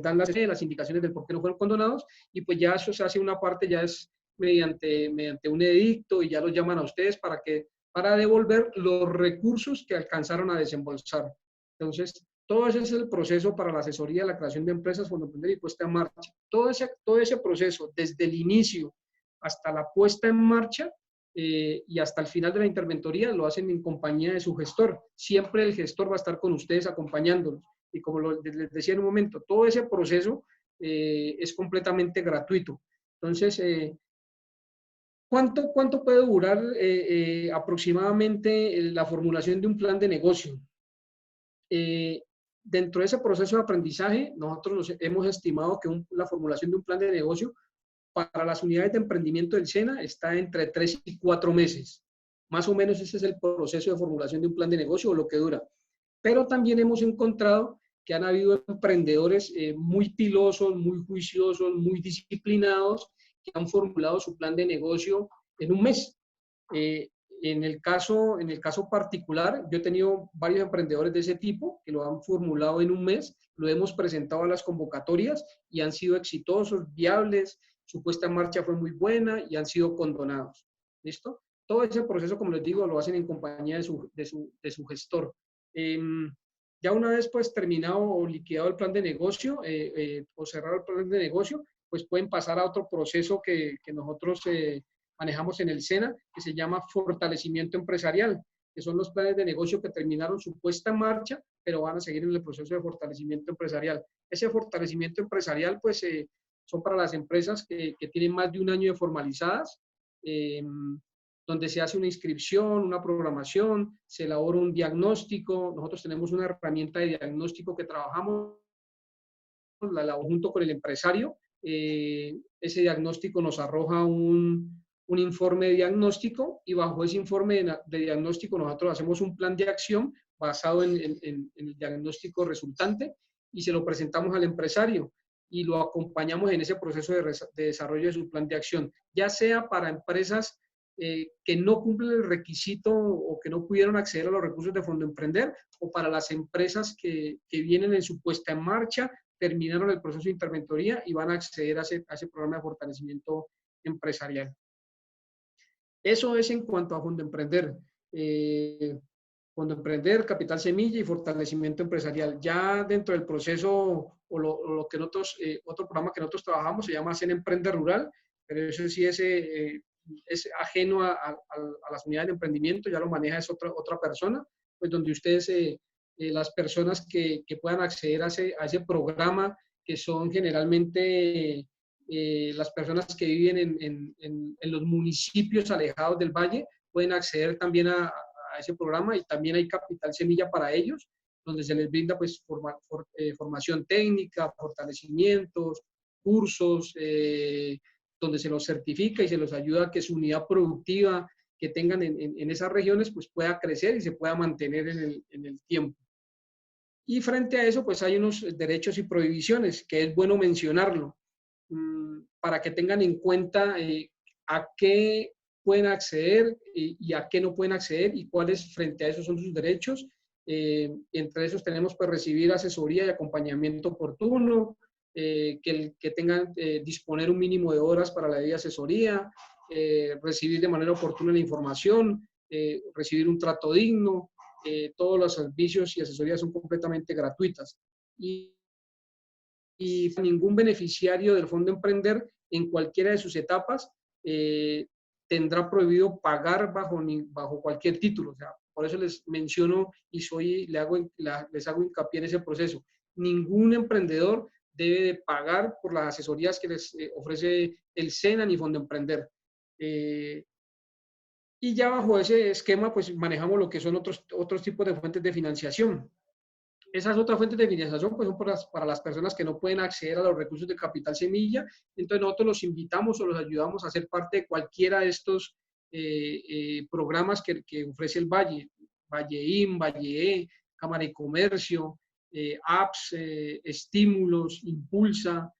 S2: dan las indicaciones del por qué no fueron condonados y pues ya eso se hace una parte, ya es mediante un edicto y ya los llaman a ustedes para devolver los recursos que alcanzaron a desembolsar. Entonces, todo ese es el proceso para la asesoría, la creación de empresas, Fondo Emprender y puesta en marcha. Todo ese proceso, desde el inicio hasta la puesta en marcha y hasta el final de la interventoría, lo hacen en compañía de su gestor. Siempre el gestor va a estar con ustedes acompañándolos. Y como les decía en un momento, todo ese proceso es completamente gratuito. Entonces, ¿cuánto puede durar aproximadamente la formulación de un plan de negocio? Dentro de ese proceso de aprendizaje, nosotros hemos estimado que la formulación de un plan de negocio para las unidades de emprendimiento del SENA está entre 3 y 4 meses. Más o menos ese es el proceso de formulación de un plan de negocio o lo que dura. Pero también hemos encontrado que han habido emprendedores muy pilosos, muy juiciosos, muy disciplinados, que han formulado su plan de negocio en un mes. En el caso particular, yo he tenido varios emprendedores de ese tipo que lo han formulado en un mes, lo hemos presentado a las convocatorias y han sido exitosos, viables, su puesta en marcha fue muy buena y han sido condonados. ¿Listo? Todo ese proceso, como les digo, lo hacen en compañía de su gestor. Ya una vez pues terminado o liquidado el plan de negocio o cerrado el plan de negocio, pues pueden pasar a otro proceso que nosotros manejamos en el SENA, que se llama fortalecimiento empresarial, que son los planes de negocio que terminaron su puesta en marcha, pero van a seguir en el proceso de fortalecimiento empresarial. Ese fortalecimiento empresarial, pues, son para las empresas que tienen más de un año de formalizadas, donde se hace una inscripción, una programación, se elabora un diagnóstico. Nosotros tenemos una herramienta de diagnóstico que trabajamos, la elaboro junto con el empresario. Ese diagnóstico nos arroja un informe de diagnóstico y bajo ese informe de diagnóstico nosotros hacemos un plan de acción basado en el diagnóstico resultante y se lo presentamos al empresario y lo acompañamos en ese proceso de desarrollo de su plan de acción, ya sea para empresas que no cumplen el requisito o que no pudieron acceder a los recursos de Fondo Emprender, o para las empresas que vienen en su puesta en marcha, terminaron el proceso de interventoría y van a acceder a ese programa de fortalecimiento empresarial. Eso es en cuanto a Fondo Emprender. Fondo Emprender, Capital Semilla y fortalecimiento empresarial. Ya dentro del proceso o lo que nosotros, otro programa que nosotros trabajamos se llama Sena Emprende Rural, pero eso sí es ajeno a las unidades de emprendimiento, ya lo maneja es otra persona, pues donde ustedes, las personas que puedan acceder a ese programa, que son generalmente las personas que viven en los municipios alejados del valle, pueden acceder también a ese programa, y también hay Capital Semilla para ellos, donde se les brinda pues formación técnica, fortalecimientos, cursos, donde se los certifica y se los ayuda a que su unidad productiva que tengan en esas regiones pues pueda crecer y se pueda mantener en el tiempo. Y frente a eso pues hay unos derechos y prohibiciones que es bueno mencionarlo para que tengan en cuenta a qué pueden acceder y a qué no pueden acceder y cuáles frente a eso son sus derechos. Entre esos tenemos pues recibir asesoría y acompañamiento oportuno, que tengan disponer un mínimo de horas para la debida asesoría, recibir de manera oportuna la información, recibir un trato digno, todos los servicios y asesorías son completamente gratuitas. Y ningún beneficiario del Fondo Emprender en cualquiera de sus etapas tendrá prohibido pagar bajo cualquier título. O sea, por eso les menciono y les hago hincapié en ese proceso. Ningún emprendedor debe de pagar por las asesorías que les ofrece el SENA ni Fondo Emprender. Y ya bajo ese esquema, pues manejamos lo que son otros tipos de fuentes de financiación. Esas otras fuentes de financiación pues, son para las personas que no pueden acceder a los recursos de Capital Semilla. Entonces nosotros los invitamos o los ayudamos a ser parte de cualquiera de estos programas que ofrece el Valle. Valleín, Valle, Cámara de Comercio, apps, estímulos, Impulsa,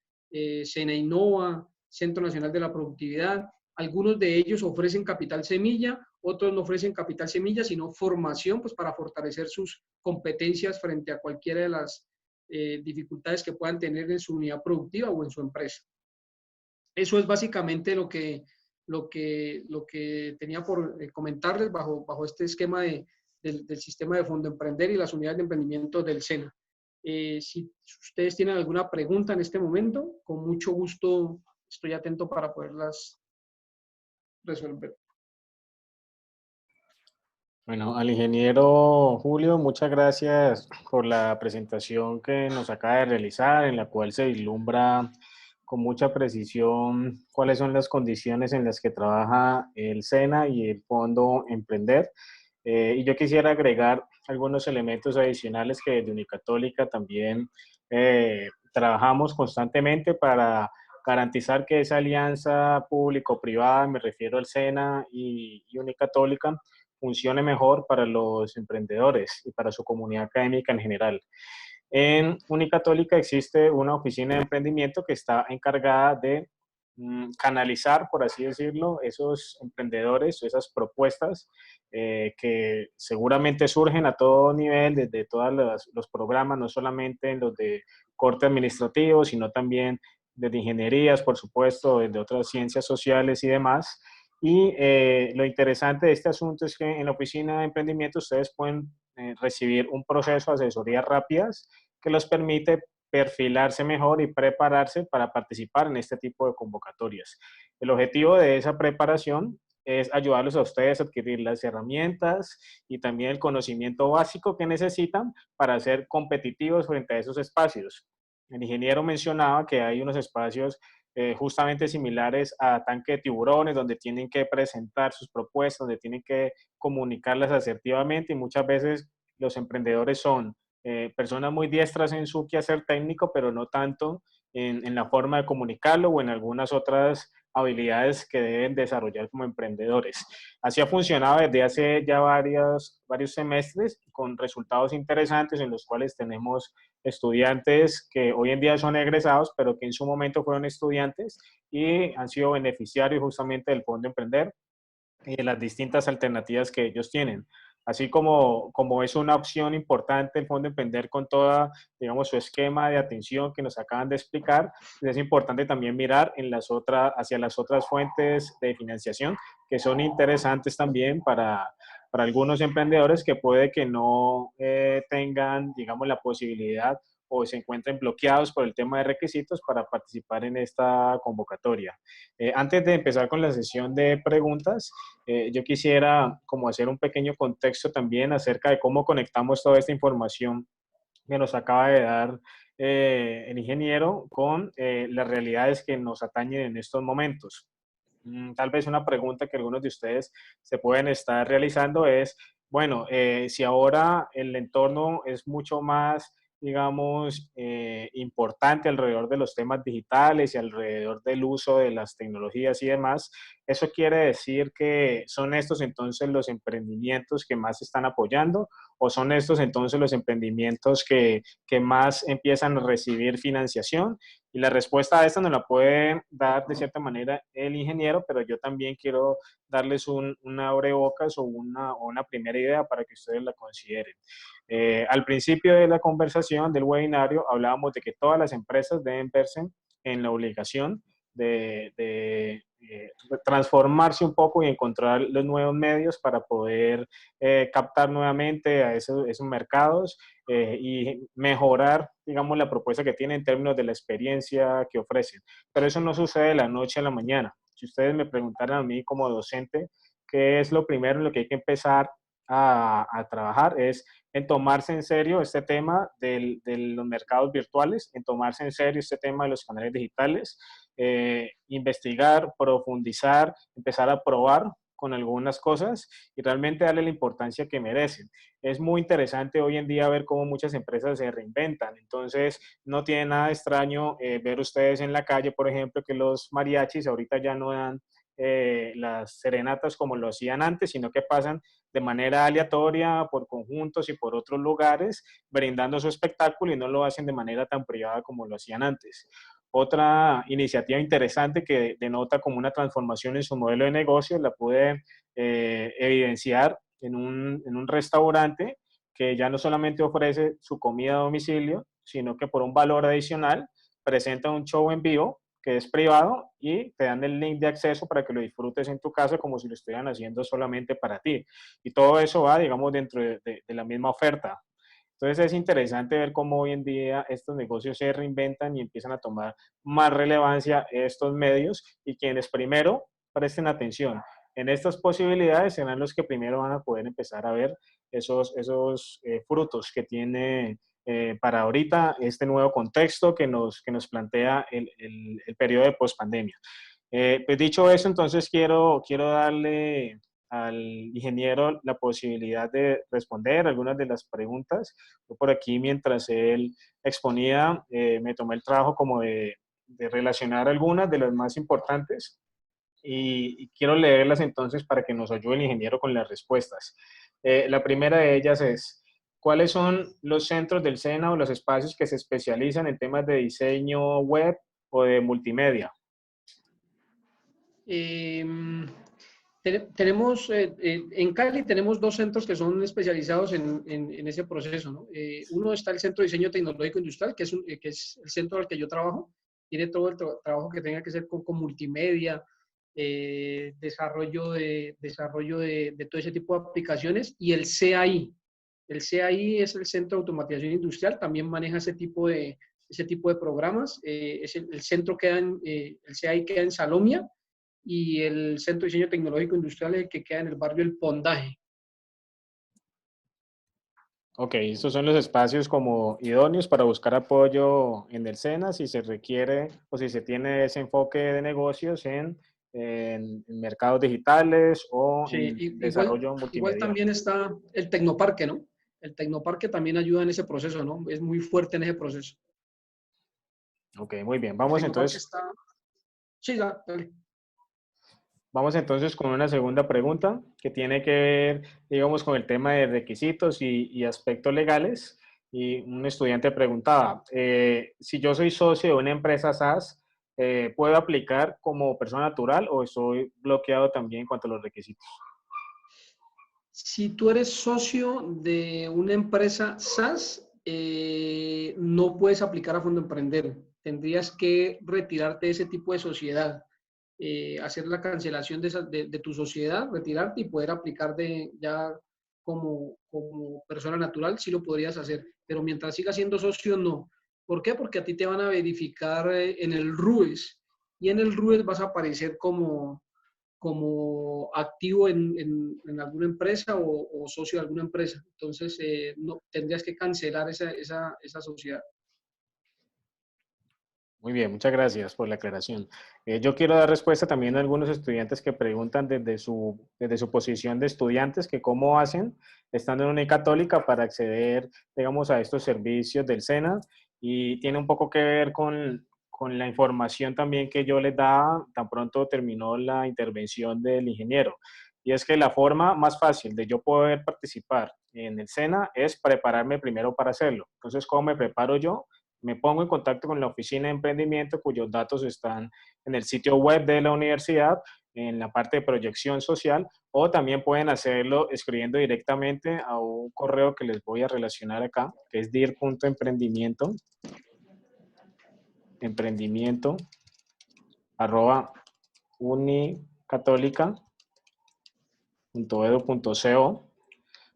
S2: Sena Innova, Centro Nacional de la Productividad. Algunos de ellos ofrecen Capital Semilla, otros no ofrecen Capital Semilla, sino formación pues, para fortalecer sus competencias frente a cualquiera de las dificultades que puedan tener en su unidad productiva o en su empresa. Eso es básicamente lo que tenía por comentarles bajo este esquema del sistema de Fondo Emprender y las unidades de emprendimiento del SENA. Si ustedes tienen alguna pregunta en este momento, con mucho gusto estoy atento para poderlas resolver.
S1: Bueno, al ingeniero Julio, muchas gracias por la presentación que nos acaba de realizar, en la cual se vislumbra con mucha precisión cuáles son las condiciones en las que trabaja el SENA y el Fondo Emprender. Y yo quisiera agregar algunos elementos adicionales que desde Unicatólica también trabajamos constantemente para garantizar que esa alianza público-privada, me refiero al SENA y Unicatólica, funcione mejor para los emprendedores y para su comunidad académica en general. En Unicatólica existe una oficina de emprendimiento que está encargada de canalizar, por así decirlo, esos emprendedores, esas propuestas que seguramente surgen a todo nivel, desde todos los programas, no solamente en los de corte administrativo, sino también desde ingenierías, por supuesto, desde otras ciencias sociales y demás. Y lo interesante de este asunto es que en la oficina de emprendimiento ustedes pueden recibir un proceso de asesorías rápidas que los permite perfilarse mejor y prepararse para participar en este tipo de convocatorias. El objetivo de esa preparación es ayudarlos a ustedes a adquirir las herramientas y también el conocimiento básico que necesitan para ser competitivos frente a esos espacios. El ingeniero mencionaba que hay unos espacios justamente similares a tanque de tiburones, donde tienen que presentar sus propuestas, donde tienen que comunicarlas asertivamente y muchas veces los emprendedores son personas muy diestras en su quehacer técnico, pero no tanto en la forma de comunicarlo o en algunas otras habilidades que deben desarrollar como emprendedores. Así ha funcionado desde hace ya varios semestres con resultados interesantes en los cuales tenemos estudiantes que hoy en día son egresados, pero que en su momento fueron estudiantes y han sido beneficiarios justamente del Fondo Emprender y de las distintas alternativas que ellos tienen. Así como es una opción importante el Fondo Emprender con toda, digamos, su esquema de atención que nos acaban de explicar, es importante también mirar hacia las otras fuentes de financiación que son interesantes también para algunos emprendedores que puede que no tengan, digamos, la posibilidad o se encuentren bloqueados por el tema de requisitos para participar en esta convocatoria. Antes de empezar con la sesión de preguntas, yo quisiera como hacer un pequeño contexto también acerca de cómo conectamos toda esta información que nos acaba de dar el ingeniero con las realidades que nos atañen en estos momentos. Tal vez una pregunta que algunos de ustedes se pueden estar realizando es, bueno, si ahora el entorno es mucho más, digamos, importante alrededor de los temas digitales y alrededor del uso de las tecnologías y demás, ¿eso quiere decir que son estos entonces los emprendimientos que más se están apoyando o son estos entonces los emprendimientos que más empiezan a recibir financiación? Y la respuesta a esta nos la puede dar de cierta manera el ingeniero, pero yo también quiero darles una abrebocas o una primera idea para que ustedes la consideren. Al principio de la conversación del webinario hablábamos de que todas las empresas deben verse en la obligación de transformarse un poco y encontrar los nuevos medios para poder captar nuevamente a esos mercados y mejorar, digamos, la propuesta que tienen en términos de la experiencia que ofrecen. Pero eso no sucede de la noche a la mañana. Si ustedes me preguntaran a mí como docente, ¿qué es lo primero en lo que hay que empezar a trabajar? Es en tomarse en serio este tema de los mercados virtuales, en tomarse en serio este tema de los canales digitales, investigar, profundizar, empezar a probar con algunas cosas y realmente darle la importancia que merecen. Es muy interesante hoy en día ver cómo muchas empresas se reinventan, entonces no tiene nada extraño ver ustedes en la calle, por ejemplo, que los mariachis ahorita ya no dan las serenatas como lo hacían antes, sino que pasan de manera aleatoria por conjuntos y por otros lugares, brindando su espectáculo y no lo hacen de manera tan privada como lo hacían antes. Otra iniciativa interesante que denota como una transformación en su modelo de negocio la pude evidenciar en un restaurante que ya no solamente ofrece su comida a domicilio, sino que por un valor adicional presenta un show en vivo que es privado y te dan el link de acceso para que lo disfrutes en tu casa como si lo estuvieran haciendo solamente para ti. Y todo eso va, digamos, dentro de la misma oferta. Entonces es interesante ver cómo hoy en día estos negocios se reinventan y empiezan a tomar más relevancia estos medios y quienes primero presten atención en estas posibilidades serán los que primero van a poder empezar a ver esos frutos que tiene para ahorita este nuevo contexto que nos plantea el periodo de pospandemia. Pues dicho eso, entonces quiero darle al ingeniero la posibilidad de responder algunas de las preguntas. Yo por aquí, mientras él exponía, me tomé el trabajo como de de relacionar algunas de las más importantes y quiero leerlas entonces para que nos ayude el ingeniero con las respuestas. La primera de ellas es, ¿cuáles son los centros del SENA o los espacios que se especializan en temas de diseño web o de multimedia?
S2: Em, tenemos, en Cali tenemos dos centros que son especializados en ese proceso, ¿no? Uno está el Centro de Diseño Tecnológico Industrial, que es el centro al que yo trabajo. Tiene todo el trabajo que tenga que ser con multimedia, desarrollo de todo ese tipo de aplicaciones. Y el CAI. El CAI es el Centro de Automatización Industrial, también maneja ese tipo de programas. El centro el CAI queda en Salomia, y el Centro de Diseño Tecnológico Industrial es el que queda en el barrio El Pondaje.
S1: Ok, estos son los espacios como idóneos para buscar apoyo en el SENA si se requiere o si se tiene ese enfoque de negocios en mercados digitales o
S2: Sí,
S1: en
S2: igual,
S1: desarrollo
S2: igual
S1: multimedia.
S2: también está el Tecnoparque, ¿no? El Tecnoparque también ayuda en ese proceso, ¿no? Es muy fuerte en ese proceso.
S1: Ok, muy bien.
S2: El Tecnoparque está... Sí, dale.
S1: Vamos entonces con una segunda pregunta que tiene que ver, digamos, con el tema de requisitos y aspectos legales. Y un estudiante preguntaba, si yo soy socio de una empresa SaaS, ¿puedo aplicar como persona natural o estoy bloqueado también en cuanto a los requisitos?
S2: Si tú eres socio de una empresa SaaS, no puedes aplicar a Fondo Emprender. Tendrías que retirarte de ese tipo de sociedad, hacer la cancelación de tu sociedad, retirarte y poder aplicar ya como persona natural, sí lo podrías hacer. Pero mientras sigas siendo socio, no. ¿Por qué? Porque a ti te van a verificar en el RUES, y en el RUES vas a aparecer como activo en alguna empresa o socio de alguna empresa. Entonces, no, tendrías que cancelar esa sociedad.
S1: Muy bien, muchas gracias por la aclaración. Yo quiero dar respuesta también a algunos estudiantes que preguntan desde su posición de estudiantes que cómo hacen, estando en una católica, para acceder, digamos, a estos servicios del SENA y tiene un poco que ver con la información también que yo les daba tan pronto terminó la intervención del ingeniero. Y es que la forma más fácil de yo poder participar en el SENA es prepararme primero para hacerlo. Entonces, ¿cómo me preparo yo? Me pongo en contacto con la oficina de emprendimiento cuyos datos están en el sitio web de la universidad, en la parte de proyección social, o también pueden hacerlo escribiendo directamente a un correo que les voy a relacionar acá, que es dir.emprendimiento, emprendimiento, arroba unicatólica.edu.co,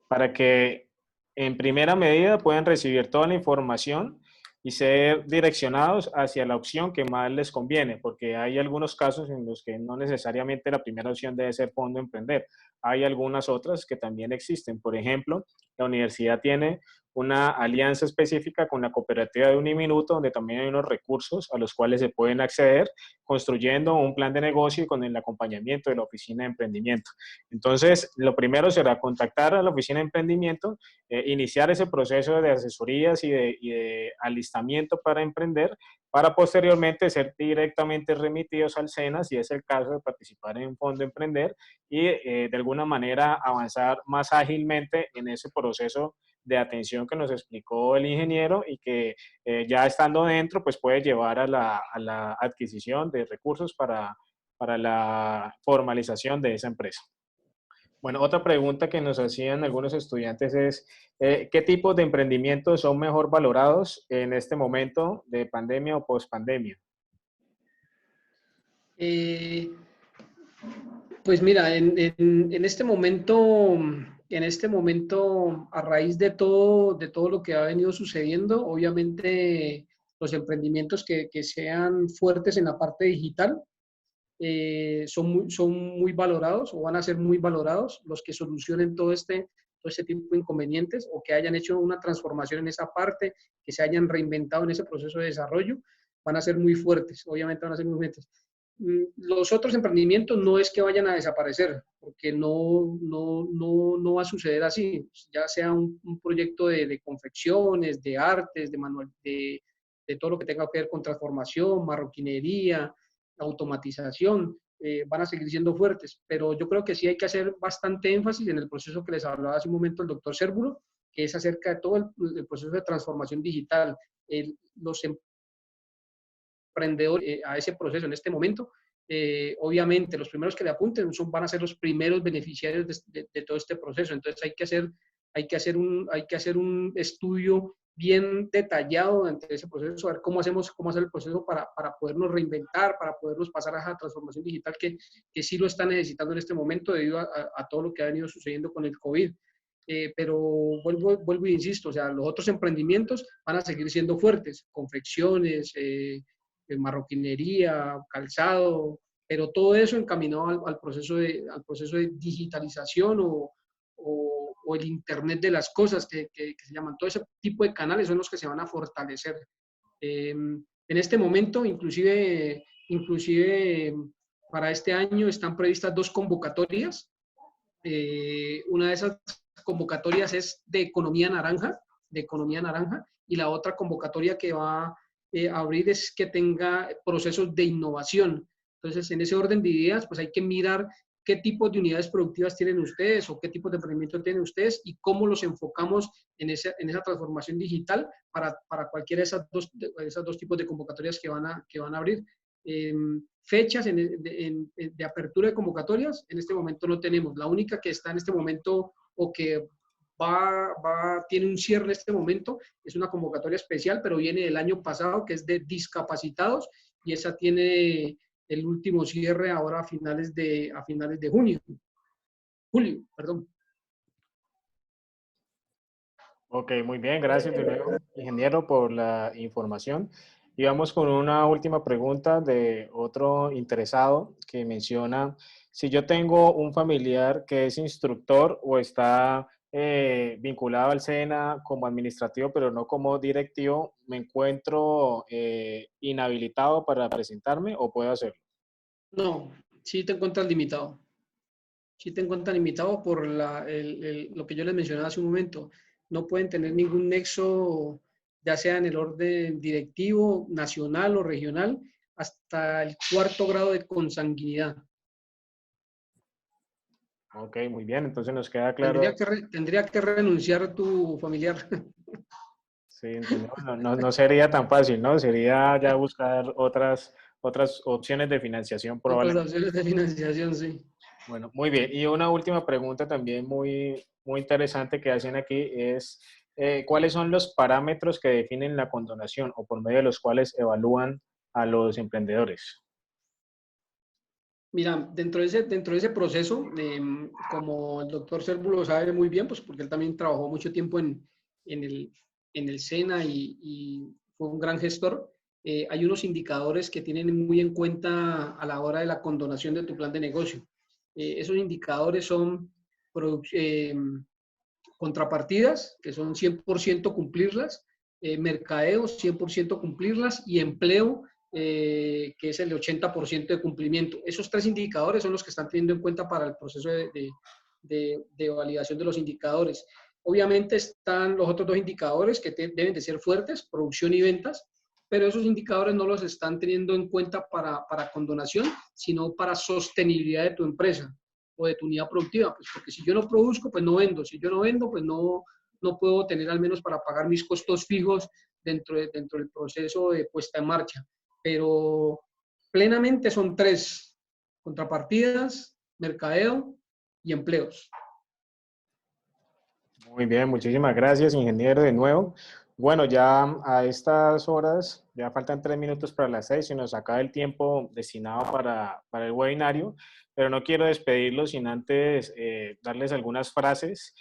S1: para que en primera medida puedan recibir toda la información y ser direccionados hacia la opción que más les conviene, porque hay algunos casos en los que no necesariamente la primera opción debe ser Fondo Emprender. Hay algunas otras que también existen. Por ejemplo, la universidad tiene una alianza específica con la cooperativa de Uniminuto, donde también hay unos recursos a los cuales se pueden acceder, construyendo un plan de negocio y con el acompañamiento de la oficina de emprendimiento. Entonces, lo primero será contactar a la oficina de emprendimiento, iniciar ese proceso de asesorías y de alistamiento para emprender, para posteriormente ser directamente remitidos al SENA, si es el caso de participar en Fondo Emprender, y de alguna manera avanzar más ágilmente en ese proceso de atención que nos explicó el ingeniero y que ya estando dentro, pues puede llevar a la adquisición de recursos para la formalización de esa empresa. Bueno, otra pregunta que nos hacían algunos estudiantes es, ¿qué tipos de emprendimientos son mejor valorados en este momento de pandemia o post-pandemia?
S2: Eh, Pues mira, en este momento, a raíz de todo lo que ha venido sucediendo, obviamente los emprendimientos que sean fuertes en la parte digital son muy valorados o van a ser muy valorados. Los que solucionen todo este tipo de inconvenientes o que hayan hecho una transformación en esa parte, que se hayan reinventado en ese proceso de desarrollo, van a ser muy fuertes, obviamente van a ser muy fuertes. Los otros emprendimientos no es que vayan a desaparecer, porque no va a suceder así, ya sea un proyecto de confecciones, de artes, de todo lo que tenga que ver con transformación, marroquinería, automatización, van a seguir siendo fuertes, pero yo creo que sí hay que hacer bastante énfasis en el proceso que les hablaba hace un momento el doctor Cérvulo, que es acerca de todo el proceso de transformación digital. Los emprendedores a ese proceso en este momento, obviamente los primeros que le apunten van a ser los primeros beneficiarios de todo este proceso. Entonces hay que hacer un estudio bien detallado entre ese proceso, a ver cómo hacer el proceso para podernos reinventar, para podernos pasar a esa transformación digital que sí lo está necesitando en este momento debido a todo lo que ha venido sucediendo con el COVID. Pero vuelvo e insisto, o sea, los otros emprendimientos van a seguir siendo fuertes, confecciones, marroquinería, calzado, pero todo eso encaminado al proceso de digitalización o el Internet de las cosas que se llaman. Todo ese tipo de canales son los que se van a fortalecer. En este momento, inclusive para este año están previstas 2 convocatorias. Una de esas convocatorias es de economía naranja, y la otra convocatoria que va a abrir es que tenga procesos de innovación. Entonces, en ese orden de ideas, pues hay que mirar qué tipos de unidades productivas tienen ustedes o qué tipos de emprendimiento tienen ustedes y cómo los enfocamos en esa transformación digital para cualquiera de esos dos tipos de convocatorias que van a abrir. Fechas de apertura de convocatorias, en este momento no tenemos. La única que está en este momento o que tiene un cierre en este momento es una convocatoria especial, pero viene del año pasado, que es de discapacitados, y esa tiene el último cierre ahora a finales de julio, perdón.
S1: Ok, muy bien, gracias de nuevo, ingeniero, por la información. Y vamos con una última pregunta de otro interesado que menciona, si yo tengo un familiar que es instructor o está vinculado al SENA como administrativo, pero no como directivo, ¿me encuentro inhabilitado para presentarme o puedo hacerlo?
S2: No, sí te encuentras limitado. Sí te encuentran limitados por lo que yo les mencionaba hace un momento. No pueden tener ningún nexo, ya sea en el orden directivo, nacional o regional, hasta el 4.º grado de consanguinidad.
S1: Ok, muy bien, entonces nos queda claro.
S2: Tendría que renunciar tu familiar.
S1: Sí, entendemos. No, no sería tan fácil, ¿no? Sería ya buscar otras opciones de financiación
S2: Otras
S1: probablemente.
S2: opciones de financiación, sí.
S1: Bueno, muy bien. Y una última pregunta también muy interesante que hacen aquí es, ¿cuáles son los parámetros que definen la condonación o por medio de los cuales evalúan a los emprendedores?
S2: Mira, dentro de ese proceso, como el doctor Cérvulo sabe muy bien, pues porque él también trabajó mucho tiempo en el, en el SENA y fue un gran gestor, hay unos indicadores que tienen muy en cuenta a la hora de la condonación de tu plan de negocio. Esos indicadores son contrapartidas, que son 100% cumplirlas, mercadeo, 100% cumplirlas, y empleo, que es el 80% de cumplimiento. Esos 3 indicadores son los que están teniendo en cuenta para el proceso de validación de los indicadores. Obviamente están los otros 2 indicadores que deben de ser fuertes, producción y ventas, pero esos indicadores no los están teniendo en cuenta para condonación, sino para sostenibilidad de tu empresa o de tu unidad productiva, pues porque si yo no produzco, pues no vendo, si yo no vendo, pues no puedo tener al menos para pagar mis costos fijos dentro del proceso de puesta en marcha. Pero plenamente son 3: contrapartidas, mercadeo y empleos.
S1: Muy bien, muchísimas gracias, ingeniero, de nuevo. Bueno, ya a estas horas, ya faltan 3 minutos para las 6 y nos acaba el tiempo destinado para el webinario, pero no quiero despedirlo sin antes darles algunas frases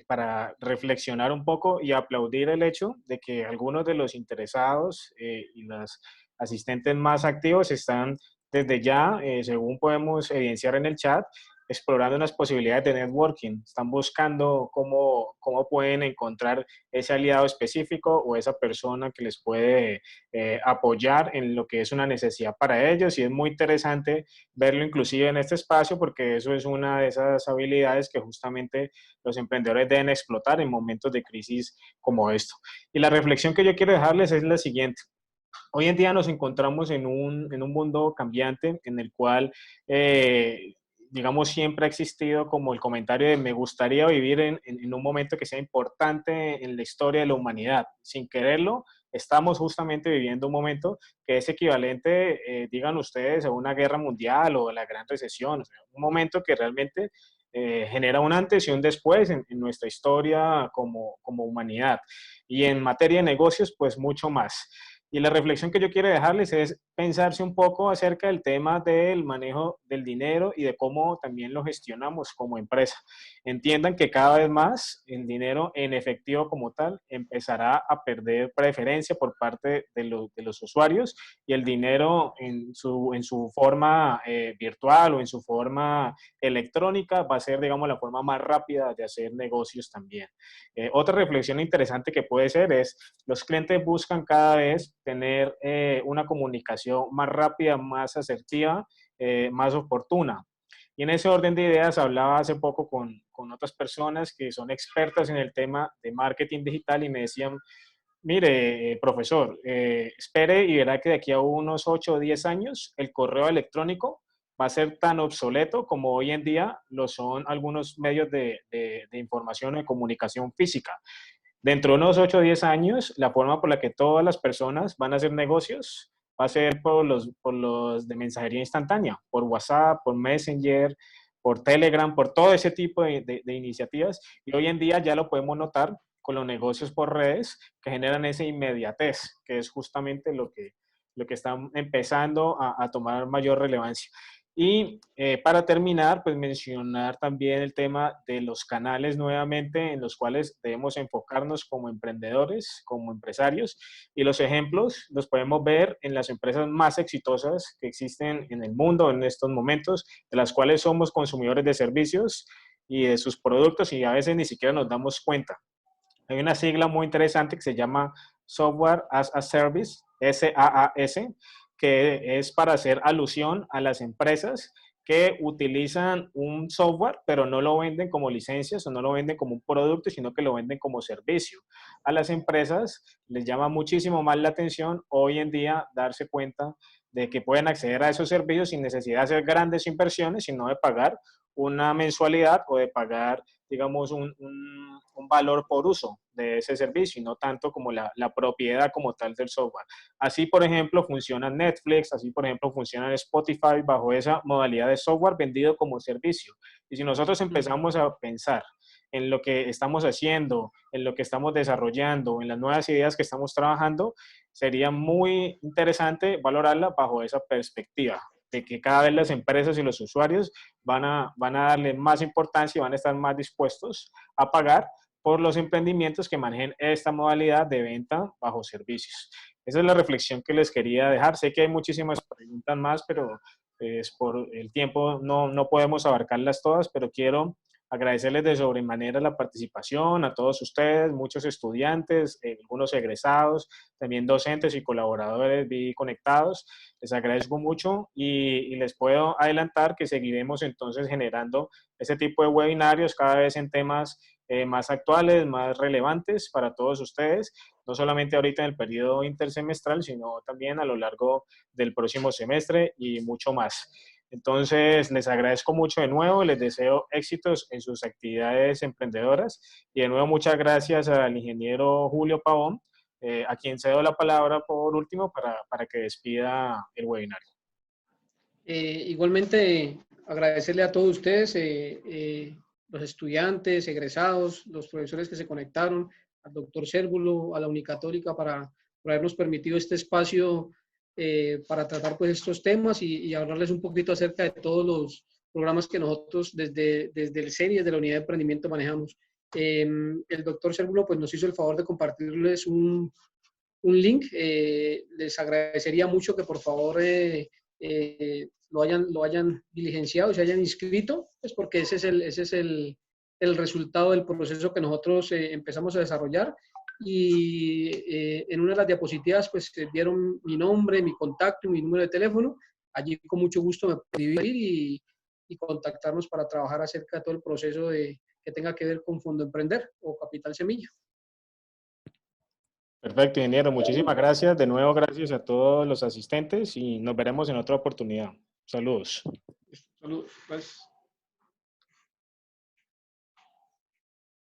S1: para reflexionar un poco y aplaudir el hecho de que algunos de los interesados y los asistentes más activos están desde ya, según podemos evidenciar en el chat, explorando unas posibilidades de networking, están buscando cómo pueden encontrar ese aliado específico o esa persona que les puede apoyar en lo que es una necesidad para ellos, y es muy interesante verlo inclusive en este espacio porque eso es una de esas habilidades que justamente los emprendedores deben explotar en momentos de crisis como esto. Y la reflexión que yo quiero dejarles es la siguiente. Hoy en día nos encontramos en un mundo cambiante en el cual, digamos, siempre ha existido como el comentario de me gustaría vivir en un momento que sea importante en la historia de la humanidad. Sin quererlo, estamos justamente viviendo un momento que es equivalente, digan ustedes, a una guerra mundial o a la Gran Recesión. O sea, un momento que realmente genera un antes y un después en nuestra historia como humanidad. Y en materia de negocios, pues mucho más. Y la reflexión que yo quiero dejarles es pensarse un poco acerca del tema del manejo del dinero y de cómo también lo gestionamos como empresa. Entiendan que cada vez más el dinero en efectivo como tal empezará a perder preferencia por parte de los usuarios, y el dinero en su forma virtual o en su forma electrónica va a ser, digamos, la forma más rápida de hacer negocios también. Otra reflexión interesante que puede ser es, los clientes buscan cada vez tener una comunicación más rápida, más asertiva, más oportuna. Y en ese orden de ideas hablaba hace poco con otras personas que son expertas en el tema de marketing digital y me decían, mire, profesor, espere y verá que de aquí a unos 8 o 10 años el correo electrónico va a ser tan obsoleto como hoy en día lo son algunos medios de información o de comunicación física. Dentro de unos 8 o 10 años, la forma por la que todas las personas van a hacer negocios va a ser por los de mensajería instantánea, por WhatsApp, por Messenger, por Telegram, por todo ese tipo de iniciativas. Y hoy en día ya lo podemos notar con los negocios por redes que generan esa inmediatez, que es justamente lo que está empezando a tomar mayor relevancia. Y para terminar, pues mencionar también el tema de los canales nuevamente en los cuales debemos enfocarnos como emprendedores, como empresarios. Y los ejemplos los podemos ver en las empresas más exitosas que existen en el mundo en estos momentos, de las cuales somos consumidores de servicios y de sus productos y a veces ni siquiera nos damos cuenta. Hay una sigla muy interesante que se llama Software as a Service, SaaS, que es para hacer alusión a las empresas que utilizan un software, pero no lo venden como licencias o no lo venden como un producto, sino que lo venden como servicio. A las empresas les llama muchísimo más la atención hoy en día darse cuenta de que pueden acceder a esos servicios sin necesidad de hacer grandes inversiones, sino de pagar una mensualidad o de pagar, digamos, un valor por uso de ese servicio y no tanto como la propiedad como tal del software. Así, por ejemplo, funciona Netflix, así, por ejemplo, funciona Spotify bajo esa modalidad de software vendido como servicio. Y si nosotros empezamos a pensar en lo que estamos haciendo, en lo que estamos desarrollando, en las nuevas ideas que estamos trabajando, sería muy interesante valorarla bajo esa perspectiva de que cada vez las empresas y los usuarios van a darle más importancia y van a estar más dispuestos a pagar por los emprendimientos que manejen esta modalidad de venta bajo servicios. Esa es la reflexión que les quería dejar. Sé que hay muchísimas preguntas más, pero por el tiempo no podemos abarcarlas todas, pero quiero agradecerles de sobremanera la participación a todos ustedes, muchos estudiantes, algunos egresados, también docentes y colaboradores vi conectados. Les agradezco mucho y les puedo adelantar que seguiremos entonces generando ese tipo de webinarios cada vez en temas más actuales, más relevantes para todos ustedes, no solamente ahorita en el periodo intersemestral, sino también a lo largo del próximo semestre y mucho más. Entonces, les agradezco mucho de nuevo, les deseo éxitos en sus actividades emprendedoras y de nuevo muchas gracias al ingeniero Julio Pavón, a quien cedo la palabra por último para que despida el webinar.
S2: Igualmente, agradecerle a todos ustedes, los estudiantes, egresados, los profesores que se conectaron, al doctor Cérvulo, a la Unicatólica por habernos permitido este espacio para tratar pues estos temas y hablarles un poquito acerca de todos los programas que nosotros desde el CENI, desde la Unidad de Emprendimiento manejamos. El doctor Cérvulo pues nos hizo el favor de compartirles un link. Les agradecería mucho que por favor lo hayan diligenciado y se hayan inscrito, pues porque ese es el resultado del proceso que nosotros empezamos a desarrollar. Y en una de las diapositivas pues vieron mi nombre, mi contacto y mi número de teléfono. Allí con mucho gusto me pueden ir y contactarnos para trabajar acerca de todo el proceso que tenga que ver con Fondo Emprender o Capital Semilla.
S1: Perfecto, ingeniero. Muchísimas gracias. De nuevo, gracias a todos los asistentes y nos veremos en otra oportunidad. Saludos.
S2: Saludos. Gracias.